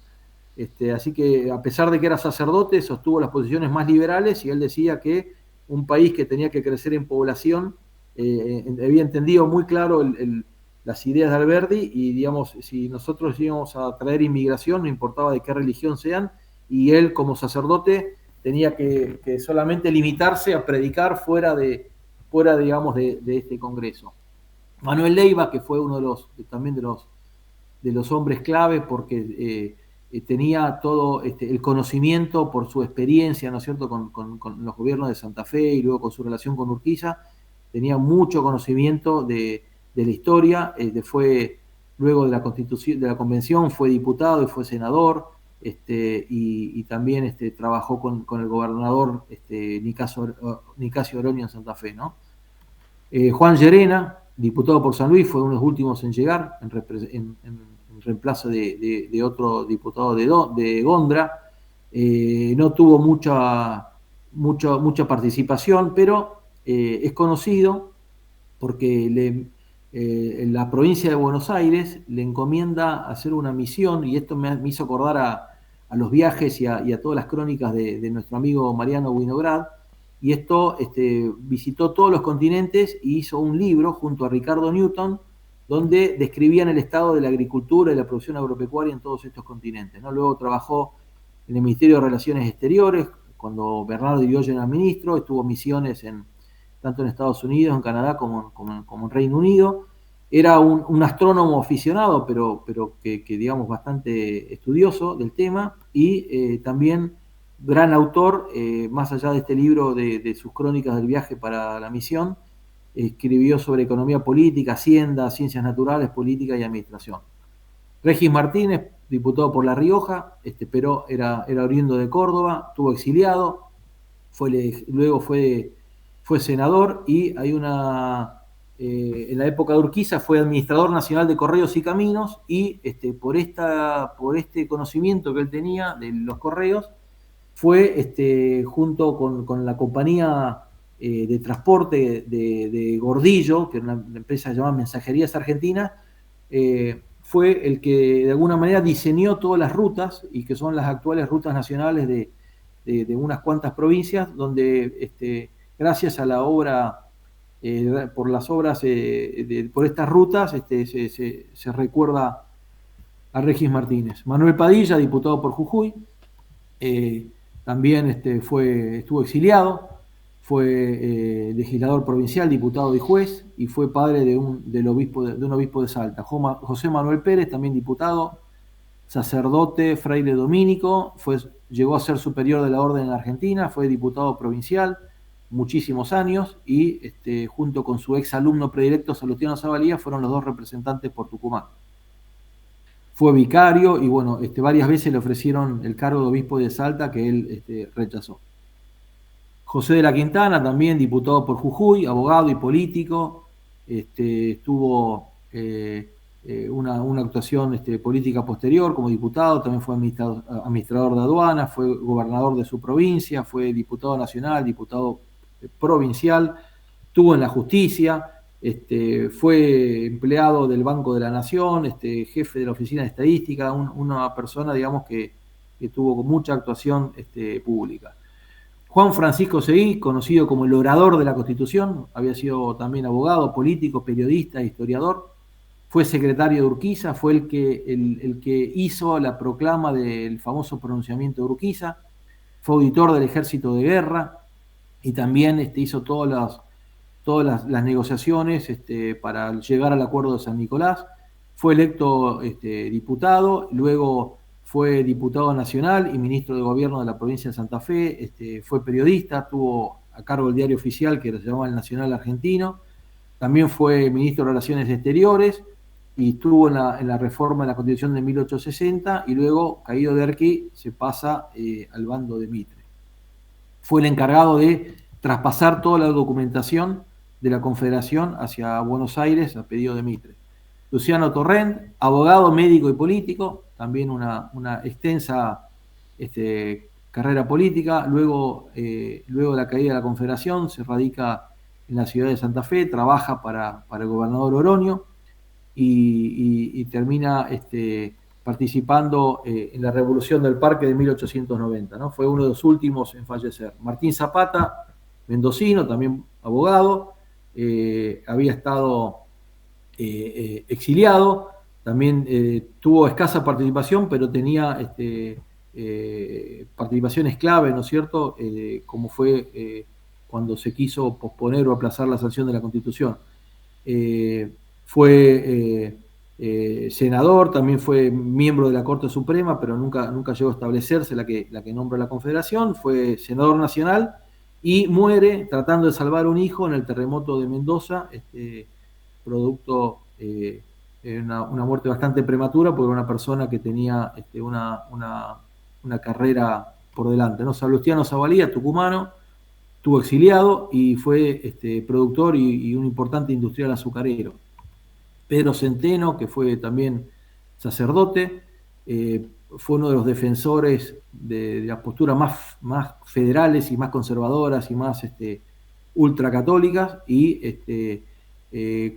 Así que, a pesar de que era sacerdote, sostuvo las posiciones más liberales, y él decía que un país que tenía que crecer en población había entendido muy claro las ideas de Alberdi, y, digamos, si nosotros íbamos a traer inmigración, no importaba de qué religión sean, y él como sacerdote tenía que solamente limitarse a predicar fuera digamos, de este congreso. Manuel Leiva, que fue uno también de los hombres clave, porque tenía todo el conocimiento por su experiencia, ¿no es cierto?, con los gobiernos de Santa Fe y luego con su relación con Urquiza, tenía mucho conocimiento de la historia. Luego de la Constitución, de la Convención, fue diputado y fue senador, y también trabajó con el gobernador Nicasio Oroño en Santa Fe, ¿no? Juan Llerena, diputado por San Luis, fue uno de los últimos en llegar, en reemplazo de otro diputado de Gondra. No tuvo mucha participación, pero es conocido porque la provincia de Buenos Aires le encomienda hacer una misión, y esto me hizo acordar a los viajes y a todas las crónicas de nuestro amigo Mariano Winograd. Y esto visitó todos los continentes y hizo un libro junto a Ricardo Newton, donde describían el estado de la agricultura y la producción agropecuaria en todos estos continentes, ¿no? Luego trabajó en el Ministerio de Relaciones Exteriores, cuando Bernardo Irigoyen era ministro, estuvo misiones tanto en Estados Unidos, en Canadá, como en Reino Unido. Era un astrónomo aficionado, pero que digamos, bastante estudioso del tema, y también gran autor, más allá de este libro de sus crónicas del viaje para la misión, escribió sobre economía política, hacienda, ciencias naturales, política y administración. Regis Martínez, diputado por La Rioja, pero era oriundo de Córdoba, estuvo exiliado, luego fue senador y hay en la época de Urquiza fue administrador nacional de Correos y Caminos y por este conocimiento que él tenía de los correos, fue junto con la compañía de transporte de Gordillo, que era una empresa llamada Mensajerías Argentinas, fue el que de alguna manera diseñó todas las rutas y que son las actuales rutas nacionales de unas cuantas provincias, donde gracias a la obra, por las obras, por estas rutas, se recuerda a Regis Martínez. Manuel Padilla, diputado por Jujuy, también estuvo exiliado, fue legislador provincial, diputado y juez, y fue padre de un obispo de Salta. José Manuel Pérez, también diputado, sacerdote, fraile dominico, llegó a ser superior de la orden en Argentina, fue diputado provincial muchísimos años y junto con su ex alumno predilecto Salustiano Zavalía fueron los dos representantes por Tucumán. Fue vicario y bueno, varias veces le ofrecieron el cargo de obispo de Salta que él rechazó. José de la Quintana, también diputado por Jujuy, abogado y político, tuvo una actuación política posterior como diputado, también fue administrador de aduanas, fue gobernador de su provincia, fue diputado nacional, diputado provincial, estuvo en la justicia, fue empleado del Banco de la Nación, jefe de la Oficina de Estadística, una persona, digamos, que tuvo mucha actuación pública. Juan Francisco Seguí, conocido como el orador de la Constitución, había sido también abogado, político, periodista, historiador, fue secretario de Urquiza, fue el que hizo la proclama del famoso pronunciamiento de Urquiza, fue auditor del Ejército de Guerra y también hizo todas las negociaciones para llegar al acuerdo de San Nicolás, fue electo diputado, luego fue diputado nacional y ministro de gobierno de la provincia de Santa Fe, fue periodista, tuvo a cargo el diario oficial que se llamaba El Nacional Argentino, también fue ministro de Relaciones Exteriores y estuvo en la reforma de la Constitución de 1860 y luego, caído de Derqui, se pasa al bando de Mitre. Fue el encargado de traspasar toda la documentación de la Confederación hacia Buenos Aires a pedido de Mitre. Luciano Torrent, abogado, médico y político, también una extensa carrera política. Luego de la caída de la Confederación se radica en la ciudad de Santa Fe, trabaja para el gobernador Oroño y termina participando en la Revolución del Parque de 1890, ¿no? Fue uno de los últimos en fallecer. Martín Zapata, mendocino, también abogado, había estado exiliado, también tuvo escasa participación, pero tenía participaciones clave, ¿no es cierto?, como fue cuando se quiso posponer o aplazar la sanción de la Constitución. Fue senador, también fue miembro de la Corte Suprema, pero nunca llegó a establecerse la que nombra la Confederación, fue senador nacional y muere tratando de salvar a un hijo en el terremoto de Mendoza, producto de una muerte bastante prematura porque era una persona que tenía una carrera por delante, ¿no? Salustiano Zavalía, tucumano, estuvo exiliado y fue productor y un importante industrial azucarero. Pedro Centeno, que fue también sacerdote, fue uno de los defensores de las posturas más federales y más conservadoras y más ultracatólicas, y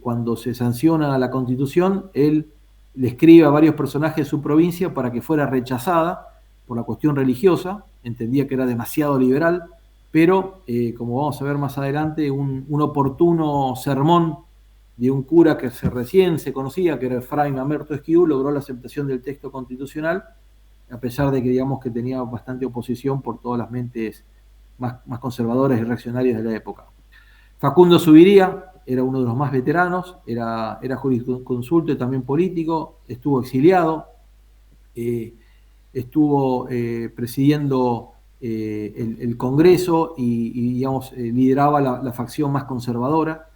cuando se sanciona la Constitución, él le escribe a varios personajes de su provincia para que fuera rechazada por la cuestión religiosa, entendía que era demasiado liberal, pero como vamos a ver más adelante, un oportuno sermón de un cura que recién se conocía, que era Fray Mamerto Esquiú, logró la aceptación del texto constitucional, a pesar de que digamos que tenía bastante oposición por todas las mentes más conservadoras y reaccionarias de la época. Facundo Subiría era uno de los más veteranos, era jurisconsulto y también político, estuvo exiliado, estuvo presidiendo el Congreso y digamos, lideraba la facción más conservadora.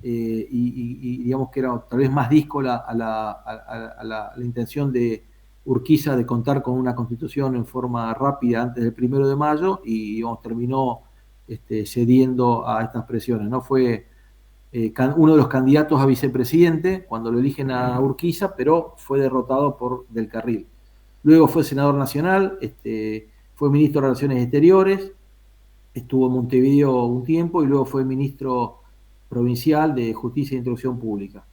y digamos que era tal vez más díscola a la intención de Urquiza de contar con una constitución en forma rápida antes del 1 de mayo, y digamos, terminó cediendo a estas presiones, ¿no? Fue uno de los candidatos a vicepresidente cuando lo eligen a Urquiza, pero fue derrotado por Del Carril. Luego fue senador nacional, fue ministro de Relaciones Exteriores, estuvo en Montevideo un tiempo y luego fue ministro provincial de Justicia e Instrucción Pública.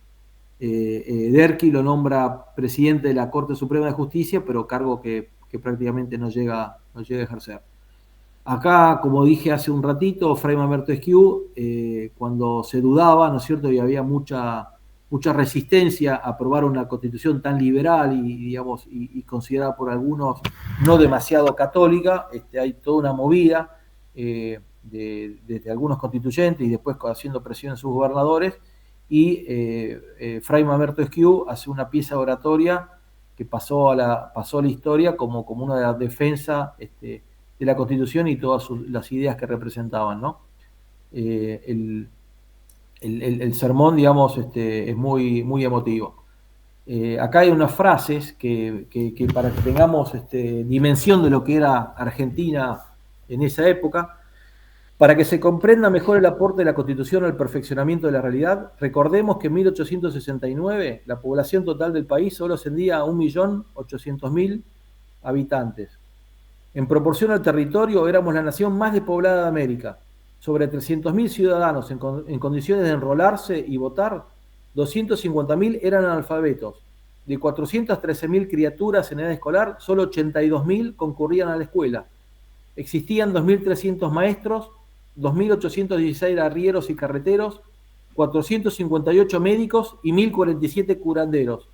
Derqui lo nombra presidente de la Corte Suprema de Justicia, pero cargo que prácticamente no llega a ejercer. Acá, como dije hace un ratito, Fray Mamerto Esquiú, cuando se dudaba, ¿no es cierto?, y había mucha resistencia a aprobar una constitución tan liberal y considerada por algunos no demasiado católica, hay toda una movida de algunos constituyentes y después haciendo presión en sus gobernadores, y Fray Mamerto Esquiú hace una pieza oratoria que pasó a la historia como una de las defensas de la Constitución y todas las ideas que representaban, ¿no? El sermón, digamos, es muy, muy emotivo. Acá hay unas frases que para que tengamos dimensión de lo que era Argentina en esa época, para que se comprenda mejor el aporte de la Constitución al perfeccionamiento de la realidad, recordemos que en 1869 la población total del país solo ascendía a 1.800.000 habitantes. En proporción al territorio, éramos la nación más despoblada de América. Sobre 300.000 ciudadanos en condiciones de enrolarse y votar, 250.000 eran analfabetos. De 413.000 criaturas en edad escolar, solo 82.000 concurrían a la escuela. Existían 2.300 maestros, 2.816 arrieros y carreteros, 458 médicos y 1.047 curanderos.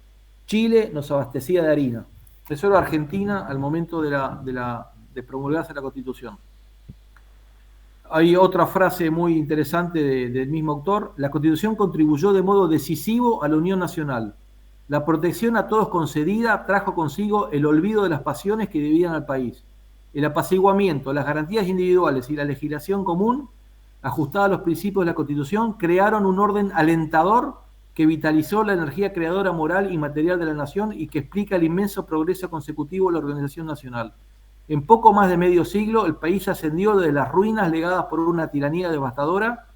Chile nos abastecía de harina. Eso era Argentina al momento de promulgarse la Constitución. Hay otra frase muy interesante del mismo autor: la Constitución contribuyó de modo decisivo a la unión nacional. La protección a todos concedida trajo consigo el olvido de las pasiones que dividían al país. El apaciguamiento, las garantías individuales y la legislación común, ajustada a los principios de la Constitución, crearon un orden alentador que vitalizó la energía creadora moral y material de la nación y que explica el inmenso progreso consecutivo de la organización nacional. En poco más de medio siglo, el país ascendió desde las ruinas legadas por una tiranía devastadora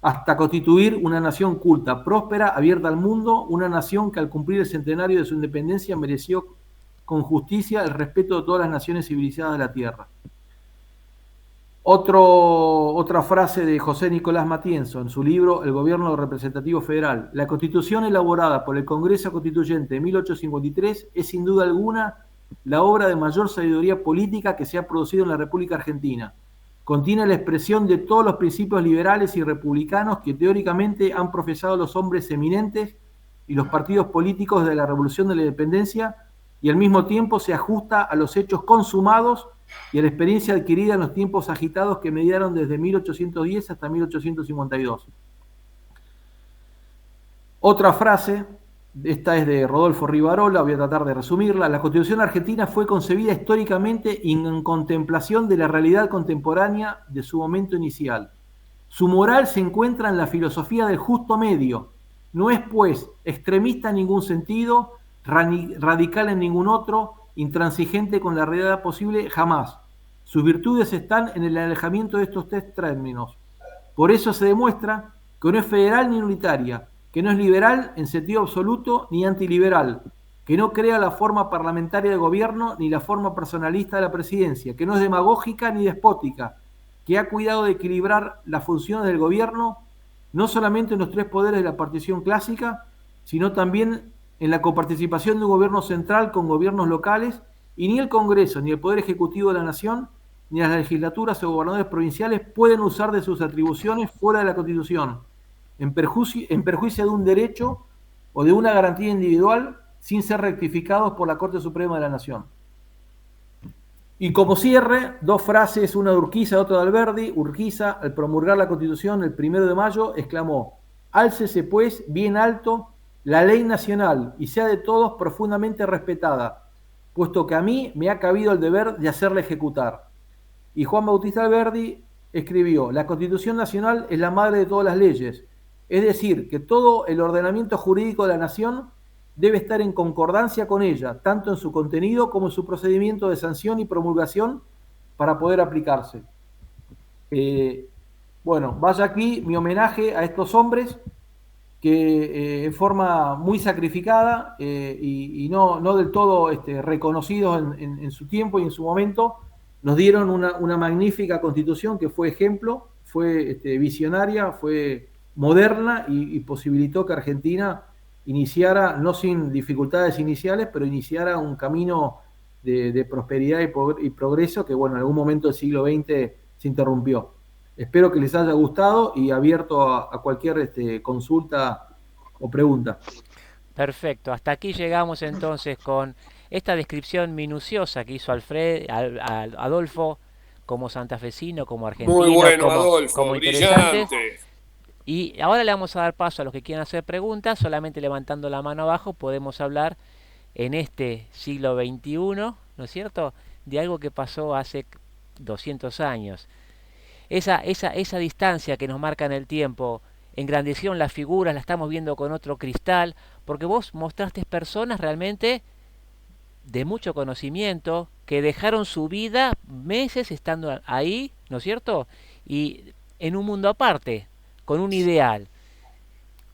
hasta constituir una nación culta, próspera, abierta al mundo, una nación que al cumplir el centenario de su independencia mereció con justicia el respeto de todas las naciones civilizadas de la tierra. Otra frase de José Nicolás Matienzo en su libro El Gobierno Representativo Federal: la Constitución elaborada por el Congreso Constituyente de 1853 es sin duda alguna la obra de mayor sabiduría política que se ha producido en la República Argentina. Contiene la expresión de todos los principios liberales y republicanos que teóricamente han profesado los hombres eminentes y los partidos políticos de la Revolución de la Independencia, y al mismo tiempo se ajusta a los hechos consumados y a la experiencia adquirida en los tiempos agitados que mediaron desde 1810 hasta 1852. Otra frase, esta es de Rodolfo Rivarola, voy a tratar de resumirla: la Constitución argentina fue concebida históricamente en contemplación de la realidad contemporánea de su momento inicial. Su moral se encuentra en la filosofía del justo medio. No es, pues, extremista en ningún sentido, radical en ningún otro, intransigente con la realidad posible jamás. Sus virtudes están en el alejamiento de estos tres términos. Por eso se demuestra que no es federal ni unitaria, que no es liberal en sentido absoluto ni antiliberal, que no crea la forma parlamentaria de gobierno ni la forma personalista de la presidencia, que no es demagógica ni despótica, que ha cuidado de equilibrar las funciones del gobierno no solamente en los tres poderes de la partición clásica, sino también en la coparticipación de un gobierno central con gobiernos locales, y ni el Congreso, ni el Poder Ejecutivo de la Nación, ni las legislaturas o gobernadores provinciales pueden usar de sus atribuciones fuera de la Constitución, en perjuicio de un derecho o de una garantía individual, sin ser rectificados por la Corte Suprema de la Nación. Y como cierre, dos frases, una de Urquiza, otra de Alberdi. Urquiza, al promulgar la Constitución el 1 de mayo, exclamó: álcese pues bien alto la ley nacional y sea de todos profundamente respetada, puesto que a mí me ha cabido el deber de hacerla ejecutar. Y Juan Bautista Alberdi escribió: la Constitución Nacional es la madre de todas las leyes, Es decir, que todo el ordenamiento jurídico de la nación debe estar en concordancia con ella, tanto en su contenido como en su procedimiento de sanción y promulgación para poder aplicarse. Bueno, vaya aquí mi homenaje a estos hombres que en forma muy sacrificada y no del todo reconocidos en su tiempo y en su momento, nos dieron una magnífica constitución que fue ejemplo, fue visionaria, fue moderna y posibilitó que Argentina iniciara, no sin dificultades iniciales, pero iniciara un camino de prosperidad y progreso que, bueno, en algún momento del siglo XX se interrumpió. Espero que les haya gustado y abierto a cualquier consulta o pregunta. Perfecto, hasta aquí llegamos entonces con esta descripción minuciosa que hizo Adolfo como santafesino, como Muy argentino, bueno, Adolfo, como interesantes. brillante. Y ahora le vamos a dar paso a los que quieran hacer preguntas, solamente levantando la mano abajo podemos hablar en este siglo XXI, ¿no es cierto?, de algo que pasó hace 200 años. Esa distancia que nos marca en el tiempo, engrandecieron las figuras, la estamos viendo con otro cristal, porque vos mostraste personas realmente de mucho conocimiento, que dejaron su vida meses estando ahí, ¿no es cierto? Y en un mundo aparte, con un ideal.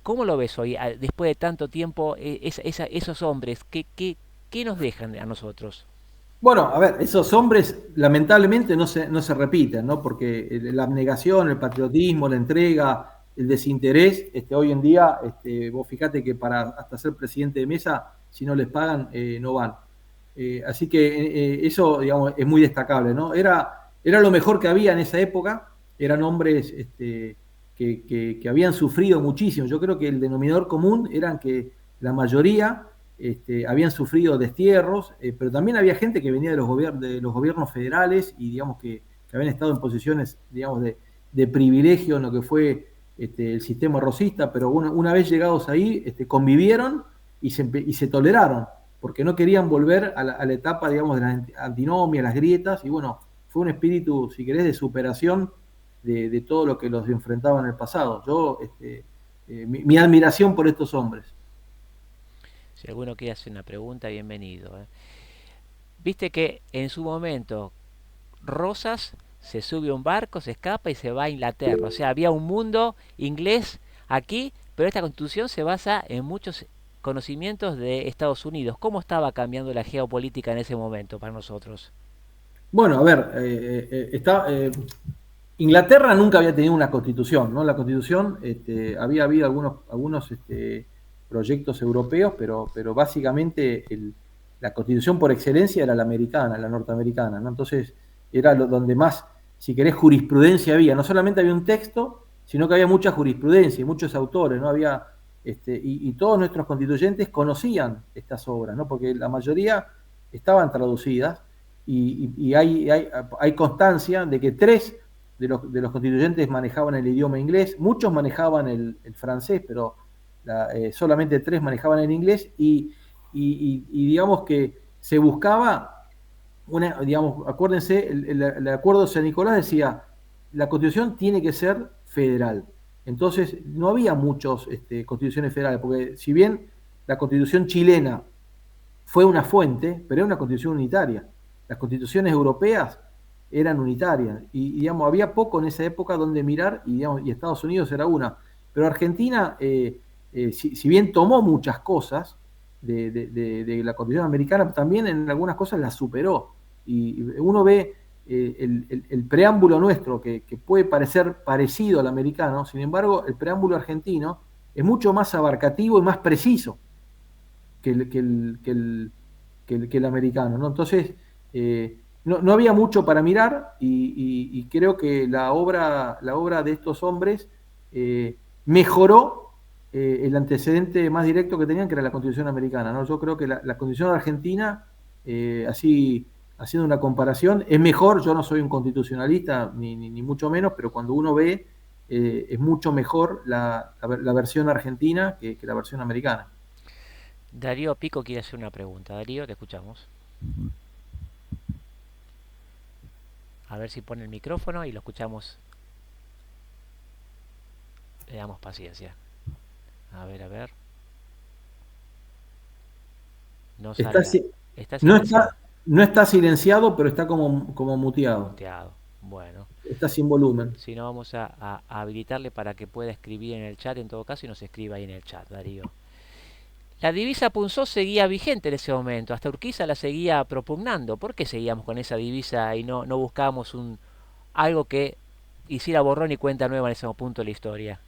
¿Cómo lo ves hoy, después de tanto tiempo, esos hombres? ¿Qué nos dejan a nosotros? Bueno, a ver, esos hombres lamentablemente no se repiten, ¿no? Porque la abnegación, el patriotismo, la entrega, el desinterés, hoy en día, vos fíjate que para hasta ser presidente de mesa, si no les pagan, no van. Así que eso, digamos, es muy destacable, ¿no? Era lo mejor que había en esa época, eran hombres que habían sufrido muchísimo. Yo creo que el denominador común eran que la mayoría habían sufrido destierros, pero también había gente que venía de de los gobiernos federales y digamos que habían estado en posiciones, digamos, de privilegio en lo que fue el sistema rosista, pero una vez llegados ahí, convivieron y se toleraron, porque no querían volver a la etapa, digamos, de las antinomias, las grietas, y bueno, fue un espíritu, si querés, de superación de todo lo que los enfrentaba en el pasado. Yo, mi admiración por estos hombres. Si alguno quiere hacer una pregunta, bienvenido. Viste que en su momento Rosas se sube a un barco, se escapa y se va a Inglaterra. O sea, había un mundo inglés aquí, pero esta constitución se basa en muchos conocimientos de Estados Unidos. ¿Cómo estaba cambiando la geopolítica en ese momento para nosotros? Bueno, a ver, Inglaterra nunca había tenido una constitución, ¿no? La constitución, había habido algunos proyectos europeos, pero básicamente la constitución por excelencia era la americana, la norteamericana, ¿no? Entonces era donde más, si querés, jurisprudencia había. No solamente había un texto, sino que había mucha jurisprudencia y muchos autores, ¿no? Y todos nuestros constituyentes conocían estas obras, ¿no? Porque la mayoría estaban traducidas y hay constancia de que tres de los constituyentes manejaban el idioma inglés, muchos manejaban el francés, pero solamente tres manejaban el inglés y digamos que se buscaba digamos, acuérdense, el acuerdo de San Nicolás decía, la constitución tiene que ser federal. Entonces, no había muchas constituciones federales, porque si bien la constitución chilena fue una fuente, pero era una constitución unitaria. Las constituciones europeas eran unitarias y digamos, había poco en esa época donde mirar digamos, y Estados Unidos era una. Pero Argentina, si bien tomó muchas cosas de la constitución americana, también en algunas cosas las superó. Y uno ve el preámbulo nuestro, que puede parecer parecido al americano, sin embargo, el preámbulo argentino es mucho más abarcativo y más preciso que el americano, ¿no? Entonces, no había mucho para mirar y creo que la obra de estos hombres mejoró el antecedente más directo que tenían, que era la Constitución americana, ¿no? Yo creo que la Constitución argentina, así haciendo una comparación, es mejor. Yo no soy un constitucionalista, ni mucho menos, pero cuando uno ve, es mucho mejor la versión argentina que la versión americana. Darío Pico quiere hacer una pregunta. Darío, te escuchamos. A ver si pone el micrófono y lo escuchamos. Le damos paciencia. A ver, a ver. No Está, sale. si- Está no silenciado. está, no está silenciado, pero está como muteado. Muteado. Bueno. Está sin volumen. Si no, vamos a habilitarle para que pueda escribir en el chat en todo caso y nos escriba ahí en el chat, Darío. La divisa punzó seguía vigente en ese momento, hasta Urquiza la seguía propugnando. ¿Por qué seguíamos con esa divisa y no buscábamos algo que hiciera borrón y cuenta nueva en ese punto de la historia?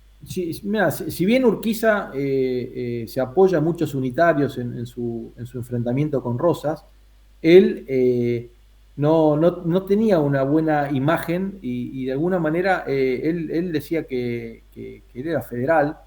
Mira, si bien Urquiza se apoya a muchos unitarios en su enfrentamiento con Rosas, él no tenía una buena imagen y de alguna manera él decía que él era federal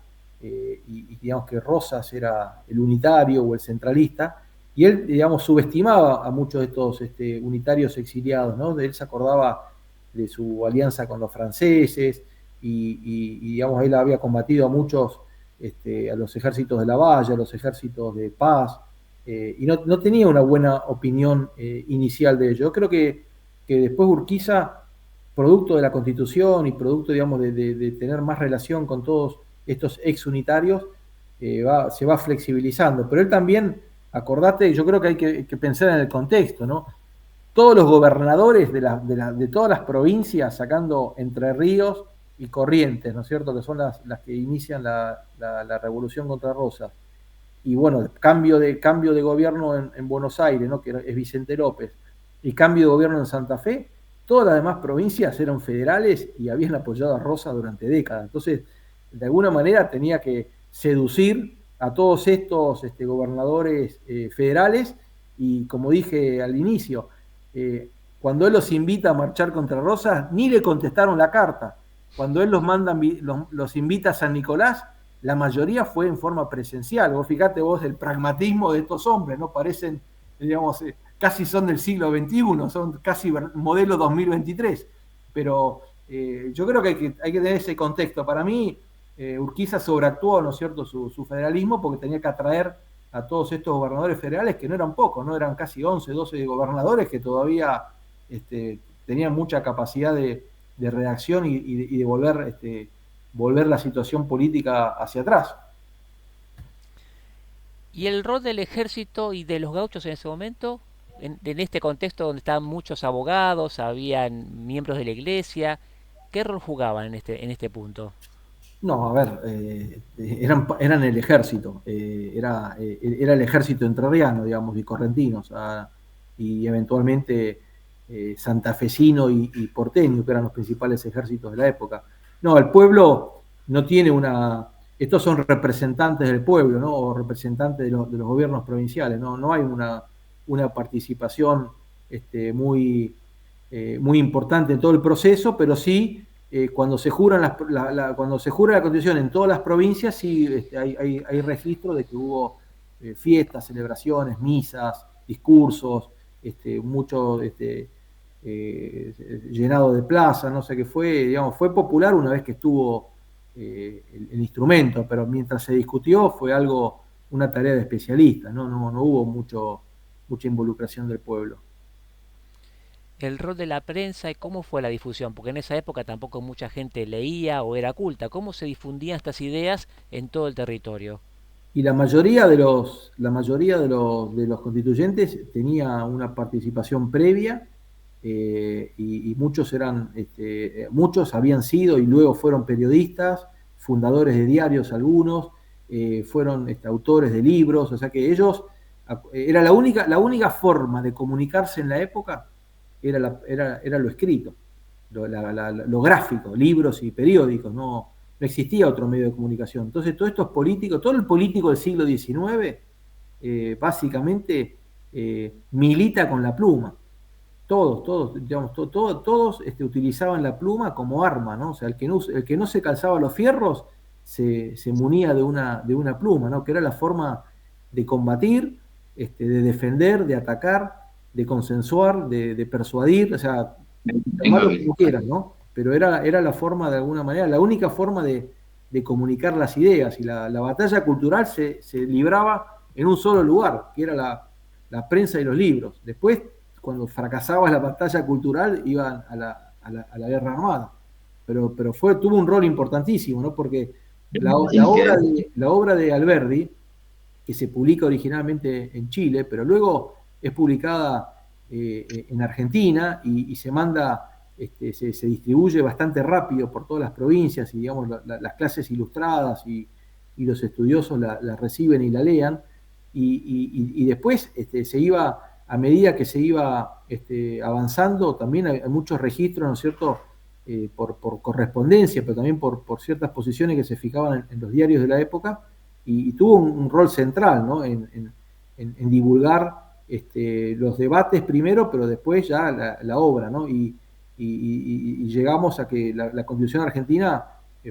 y digamos que Rosas era el unitario o el centralista y él, digamos, subestimaba a muchos de estos unitarios exiliados, ¿no? Él se acordaba de su alianza con los franceses digamos, él había combatido a muchos, a los ejércitos de Lavalle, a los ejércitos de Paz, y no tenía una buena opinión inicial de ello. Yo creo que después Urquiza, producto de la Constitución y producto, digamos, de tener más relación con todos estos exunitarios, se va flexibilizando. Pero él también, acordate, yo creo que hay que pensar en el contexto, ¿no? Todos los gobernadores de todas las provincias, sacando Entre Ríos y Corrientes, ¿no es cierto?, que son las que inician la revolución contra Rosas. Y bueno, cambio de gobierno en Buenos Aires, ¿no?, que es Vicente López, y cambio de gobierno en Santa Fe, todas las demás provincias eran federales y habían apoyado a Rosas durante décadas. Entonces, de alguna manera tenía que seducir a todos estos gobernadores federales y, como dije al inicio, eh, cuando él los invita a marchar contra Rosas, ni le contestaron la carta. Cuando él los invita a San Nicolás, la mayoría fue en forma presencial. Vos fíjate vos el pragmatismo de estos hombres, ¿no? Parecen, digamos, casi son del siglo XXI, son casi modelo 2023. Pero yo creo que hay que tener ese contexto. Para mí, Urquiza sobreactuó, ¿no es cierto?, su federalismo porque tenía que atraer a todos estos gobernadores federales, que no eran pocos, ¿no? Eran casi 11, 12 gobernadores que todavía tenían mucha capacidad de redacción y de volver la situación política hacia atrás. ¿Y el rol del ejército y de los gauchos en ese momento? En este contexto donde estaban muchos abogados, habían miembros de la iglesia, ¿qué rol jugaban en este punto? No, a ver, eran el ejército, era el ejército entrerriano, digamos, y correntinos, y eventualmente santafesino y porteño, que eran los principales ejércitos de la época. No, el pueblo no tiene estos son representantes del pueblo, ¿no? O representantes de los gobiernos provinciales, no hay una participación muy importante en todo el proceso, pero sí cuando se cuando se jura la Constitución en todas las provincias, sí hay registro de que hubo fiestas, celebraciones, misas, discursos, mucho llenado de plaza, no sé qué fue, digamos, fue popular una vez que estuvo el instrumento, pero mientras se discutió fue una tarea de especialistas, no hubo mucha involucración del pueblo. El rol de la prensa y cómo fue la difusión, porque en esa época tampoco mucha gente leía o era culta. ¿Cómo se difundían estas ideas en todo el territorio? Y la mayoría de los constituyentes tenía una participación previa y muchos habían sido y luego fueron periodistas, fundadores de diarios algunos, fueron autores de libros, o sea que ellos, era la única forma de comunicarse en la época era lo escrito, lo gráfico, libros y periódicos, no existía otro medio de comunicación. Entonces, todos estos políticos, todo el político del siglo XIX, básicamente milita con la pluma. Todos, digamos, todos utilizaban la pluma como arma, ¿no? O sea, el que no se calzaba los fierros se munía de una pluma, ¿no? Que era la forma de combatir, de defender, de atacar, de consensuar, de persuadir, o sea, llamarlo como quieras, ¿no? Pero era la forma, de alguna manera, la única forma de comunicar las ideas. Y la batalla cultural se libraba en un solo lugar, que era la prensa y los libros. Después, cuando fracasaba la batalla cultural, iban a la guerra armada. Pero tuvo un rol importantísimo, ¿no? Porque La obra de Alberdi, que se publica originalmente en Chile, pero luego es publicada en Argentina y se manda, se distribuye bastante rápido por todas las provincias y digamos las clases ilustradas y los estudiosos la reciben y la lean. Y después se iba, a medida que se iba avanzando, también hay muchos registros, ¿no es cierto?, por correspondencia, pero también por ciertas posiciones que se fijaban en los diarios de la época, y tuvo un rol central, ¿no?, en divulgar los debates primero, pero después ya la obra, ¿no? Y llegamos a que la Constitución Argentina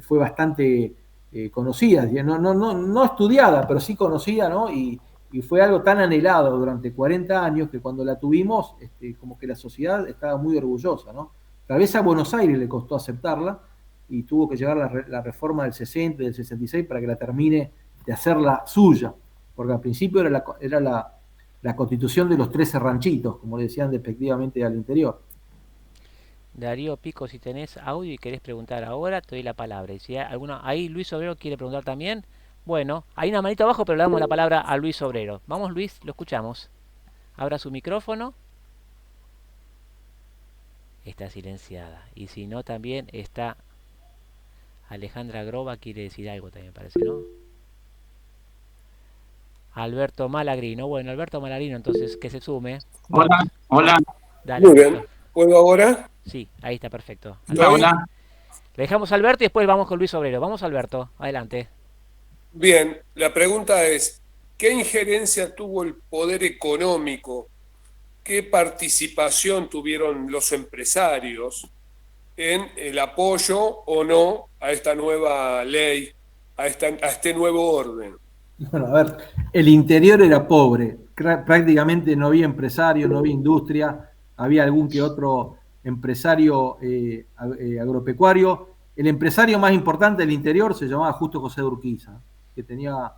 fue bastante conocida, no estudiada, pero sí conocida, ¿no? Y fue algo tan anhelado durante 40 años que cuando la tuvimos, como que la sociedad estaba muy orgullosa, ¿no? Tal vez a Buenos Aires le costó aceptarla y tuvo que llegar la reforma del 60 y del 66 para que la termine de hacerla suya, porque al principio era la constitución de los 13 ranchitos, como le decían despectivamente al interior. Darío Pico, si tenés audio y querés preguntar ahora, te doy la palabra. Y si hay alguno, ahí Luis Obrero quiere preguntar también, bueno, hay una manita abajo, pero le damos la palabra a Luis Obrero. Vamos Luis, lo escuchamos. Abra su micrófono. Está silenciada. Y si no, también está Alejandra Groba, quiere decir algo también, parece, ¿no? Alberto Malagrino. Bueno, Alberto Malagrino, entonces que se sume. Hola, Vamos. hola, Dale, Muy bien. Alberto. ¿Puedo ahora? Sí, ahí está perfecto. ¿Estoy? Alberto. hola. Le dejamos a Alberto y después vamos con Luis Obrero. Vamos, Alberto. Adelante. Bien, la pregunta es, ¿qué injerencia tuvo el poder económico? ¿Qué participación tuvieron los empresarios en el apoyo o no a esta nueva ley, a este nuevo orden? Bueno, a ver, el interior era pobre, prácticamente no había empresario, no había industria, había algún que otro empresario agropecuario. El empresario más importante del interior se llamaba Justo José de Urquiza, que tenía,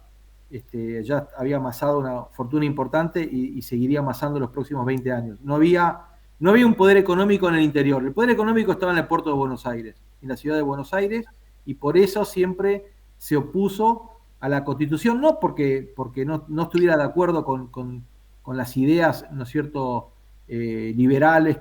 ya había amasado una fortuna importante y seguiría amasando los próximos 20 años. No había un poder económico en el interior. El poder económico estaba en el puerto de Buenos Aires, en la ciudad de Buenos Aires, y por eso siempre se opuso a la Constitución, no porque no estuviera de acuerdo con las ideas, ¿no es cierto?, liberales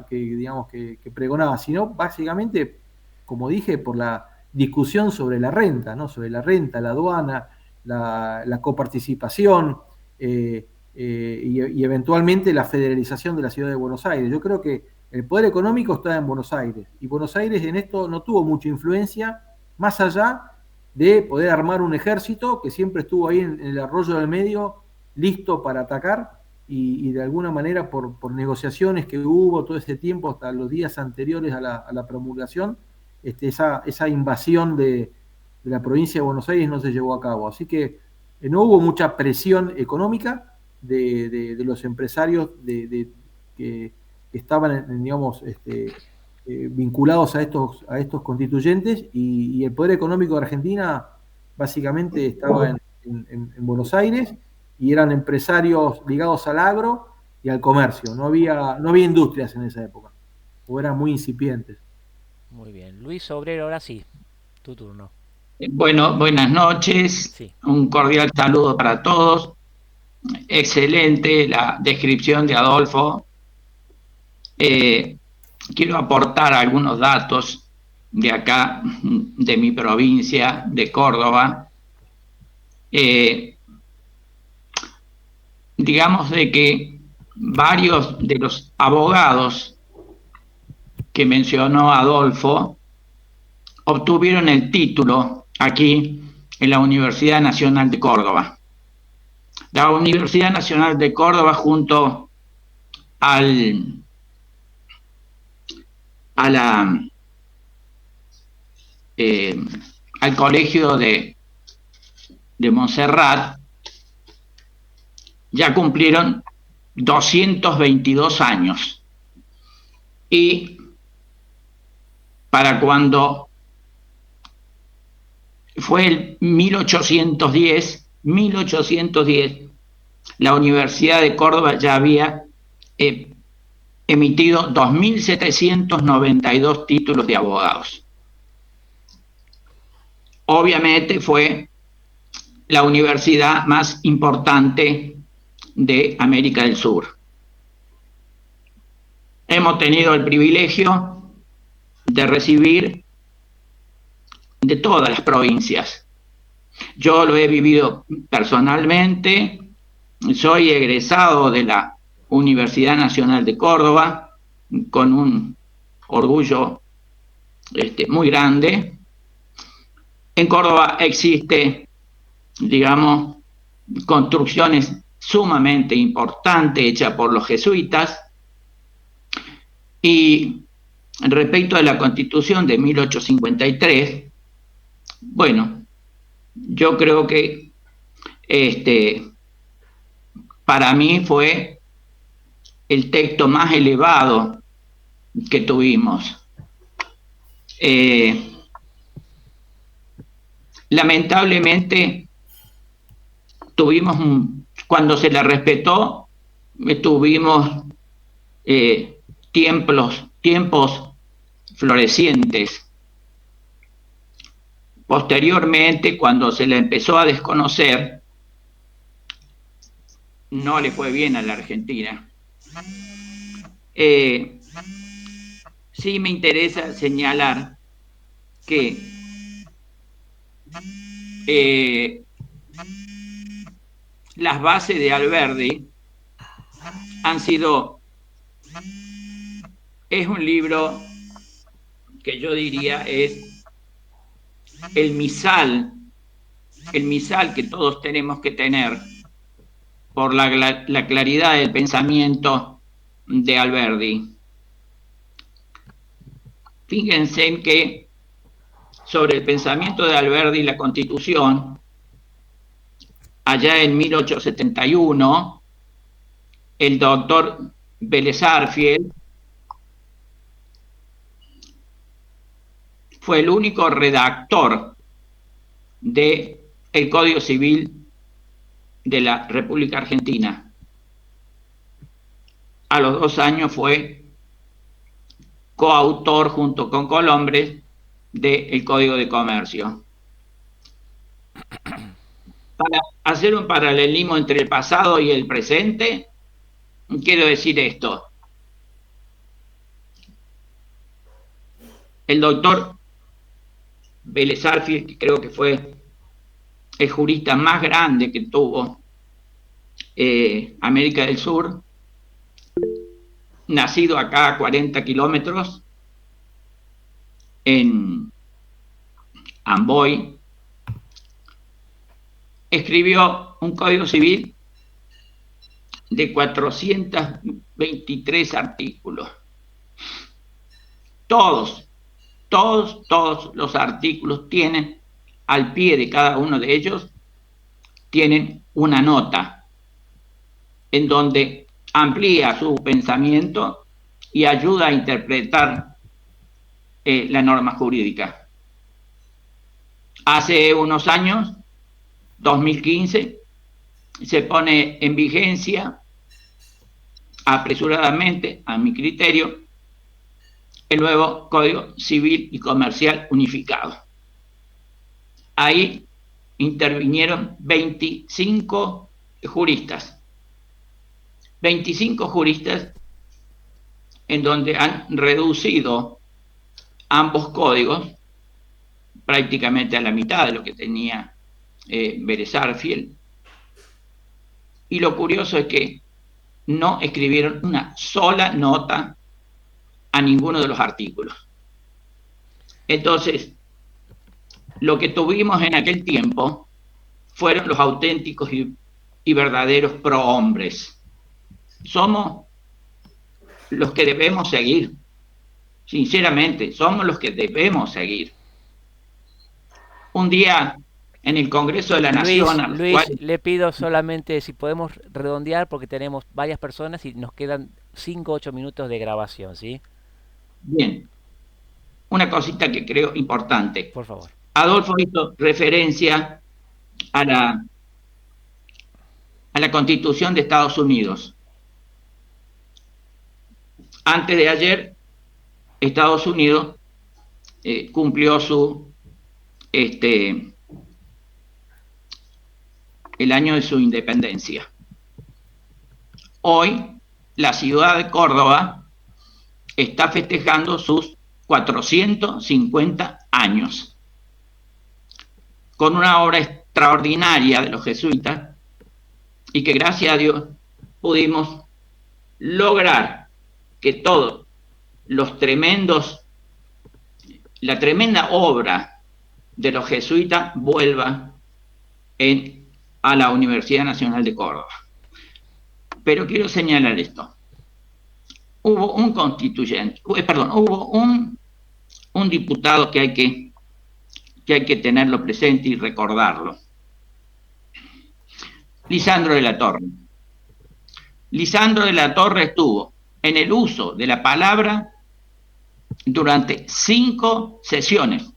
digamos, que pregonaba, sino básicamente, como dije, por la discusión sobre la renta, ¿no?, sobre la renta, la aduana, la coparticipación y eventualmente la federalización de la ciudad de Buenos Aires. Yo creo que el poder económico está en Buenos Aires, y Buenos Aires en esto no tuvo mucha influencia, más allá de poder armar un ejército que siempre estuvo ahí en el arroyo del medio, listo para atacar, y de alguna manera por negociaciones que hubo todo ese tiempo, hasta los días anteriores a la promulgación, esa invasión de la provincia de Buenos Aires no se llevó a cabo. Así que no hubo mucha presión económica de los empresarios que estaban, digamos, vinculados a estos constituyentes, y el poder económico de Argentina básicamente estaba en Buenos Aires, y eran empresarios ligados al agro y al comercio. No había industrias en esa época, o eran muy incipientes. Muy bien. Luis Obrero, ahora sí. Tu turno. Bueno, buenas noches. Sí. Un cordial saludo para todos. Excelente la descripción de Adolfo. Quiero aportar algunos datos de acá, de mi provincia, de Córdoba. Digamos de que varios de los abogados que mencionó Adolfo obtuvieron el título aquí en la Universidad Nacional de Córdoba. La Universidad Nacional de Córdoba, junto al colegio de Montserrat, ya cumplieron 222 años. Y para cuando fue el 1810, la Universidad de Córdoba ya había emitido 2.792 títulos de abogados. obviamente fue la universidad más importante de América del Sur. Hemos tenido el privilegio de recibir de todas las provincias. Yo lo he vivido personalmente, soy egresado de la Universidad Nacional de Córdoba, con un orgullo muy grande. En Córdoba existe, digamos, construcciones sumamente importantes hechas por los jesuitas, y respecto a la Constitución de 1853, bueno, yo creo que para mí fue el texto más elevado que tuvimos. Lamentablemente cuando se la respetó, tuvimos tiempos florecientes. Posteriormente, cuando se la empezó a desconocer, no le fue bien a la Argentina. Sí me interesa señalar que las bases de Alberdi es un libro que yo diría es el misal que todos tenemos que tener por la claridad del pensamiento de Alberdi. Fíjense en que sobre el pensamiento de Alberdi y la Constitución, allá en 1871, el doctor Vélez Sarsfield fue el único redactor del Código Civil de la República Argentina. A los 2 años fue coautor junto con Colombres del Código de Comercio. Para hacer un paralelismo entre el pasado y el presente, quiero decir esto. El doctor Vélez Sarsfield, que creo que fue el jurista más grande que tuvo América del Sur, nacido acá a 40 kilómetros, en Amboy, escribió un Código Civil de 423 artículos. Todos los artículos tienen, al pie de cada uno de ellos, tienen una nota en donde amplía su pensamiento y ayuda a interpretar la norma jurídica. Hace unos años, 2015, se pone en vigencia, apresuradamente, a mi criterio, el nuevo Código Civil y Comercial Unificado. Ahí intervinieron 25 juristas. 25 juristas en donde han reducido ambos códigos prácticamente a la mitad de lo que tenía Vélez Sarsfield. Y lo curioso es que no escribieron una sola nota a ninguno de los artículos. Entonces, lo que tuvimos en aquel tiempo fueron los auténticos y verdaderos prohombres. Somos los que debemos seguir. Sinceramente, somos los que debemos seguir. Un día en el Congreso de la Nación... Luis, le pido solamente si podemos redondear porque tenemos varias personas y nos quedan 5 o 8 minutos de grabación, ¿sí? Bien. Una cosita que creo importante. Por favor. Adolfo hizo referencia a la Constitución de Estados Unidos. Antes de ayer, Estados Unidos cumplió su el año de su independencia. Hoy, la ciudad de Córdoba está festejando sus 450 años, con una obra extraordinaria de los jesuitas, y que gracias a Dios pudimos lograr que todos los la tremenda obra de los jesuitas vuelva a la Universidad Nacional de Córdoba. Pero quiero señalar esto. Hubo un constituyente, hubo un diputado que hay que tenerlo presente y recordarlo. Lisandro de la Torre. Lisandro de la Torre estuvo en el uso de la palabra durante 5 sesiones.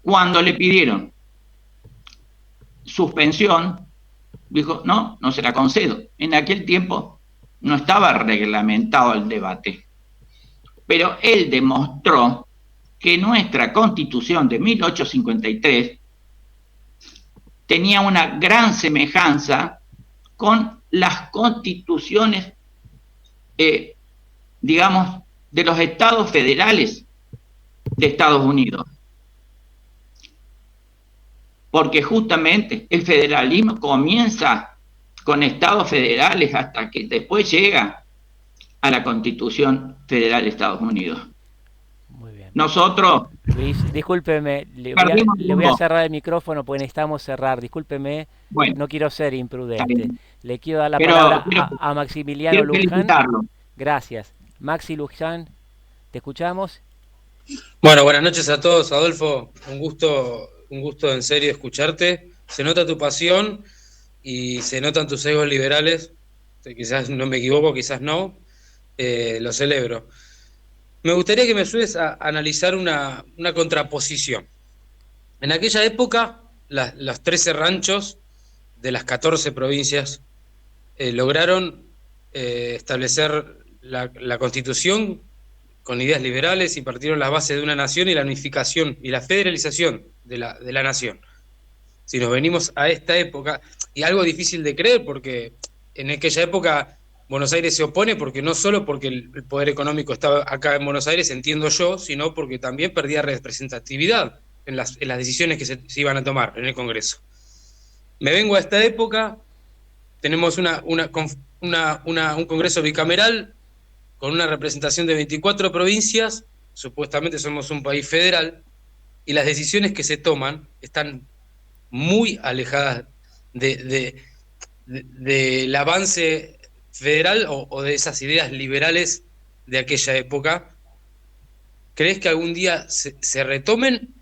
Cuando le pidieron suspensión, dijo, no se la concedo. En aquel tiempo no estaba reglamentado el debate. Pero él demostró que nuestra Constitución de 1853 tenía una gran semejanza con las constituciones, digamos, de los estados federales de Estados Unidos. Porque justamente el federalismo comienza con estados federales hasta que después llega a la Constitución Federal de Estados Unidos. Muy bien. Nosotros... Luis, discúlpeme, le voy a cerrar el micrófono porque necesitamos cerrar. Discúlpeme, bueno, no quiero ser imprudente. Le quiero dar la palabra a Maximiliano Luján. Gracias. Maxi Luján, ¿te escuchamos? Bueno, buenas noches a todos, Adolfo. Un gusto en serio escucharte. Se nota tu pasión y se notan tus egos liberales. Quizás no me equivoco, quizás no. Lo celebro. Me gustaría que me ayudes a analizar una contraposición. En aquella época, los 13 ranchos de las 14 provincias lograron establecer la Constitución con ideas liberales y partieron las bases de una nación y la unificación y la federalización de la nación. Si nos venimos a esta época, y algo difícil de creer, porque en aquella época Buenos Aires se opone, porque no solo porque el poder económico estaba acá en Buenos Aires, entiendo yo, sino porque también perdía representatividad en las decisiones que se iban a tomar en el Congreso. Me vengo a esta época, tenemos un Congreso bicameral con una representación de 24 provincias, supuestamente somos un país federal, y las decisiones que se toman están muy alejadas del avance federal o de esas ideas liberales de aquella época. ¿Crees que algún día se retomen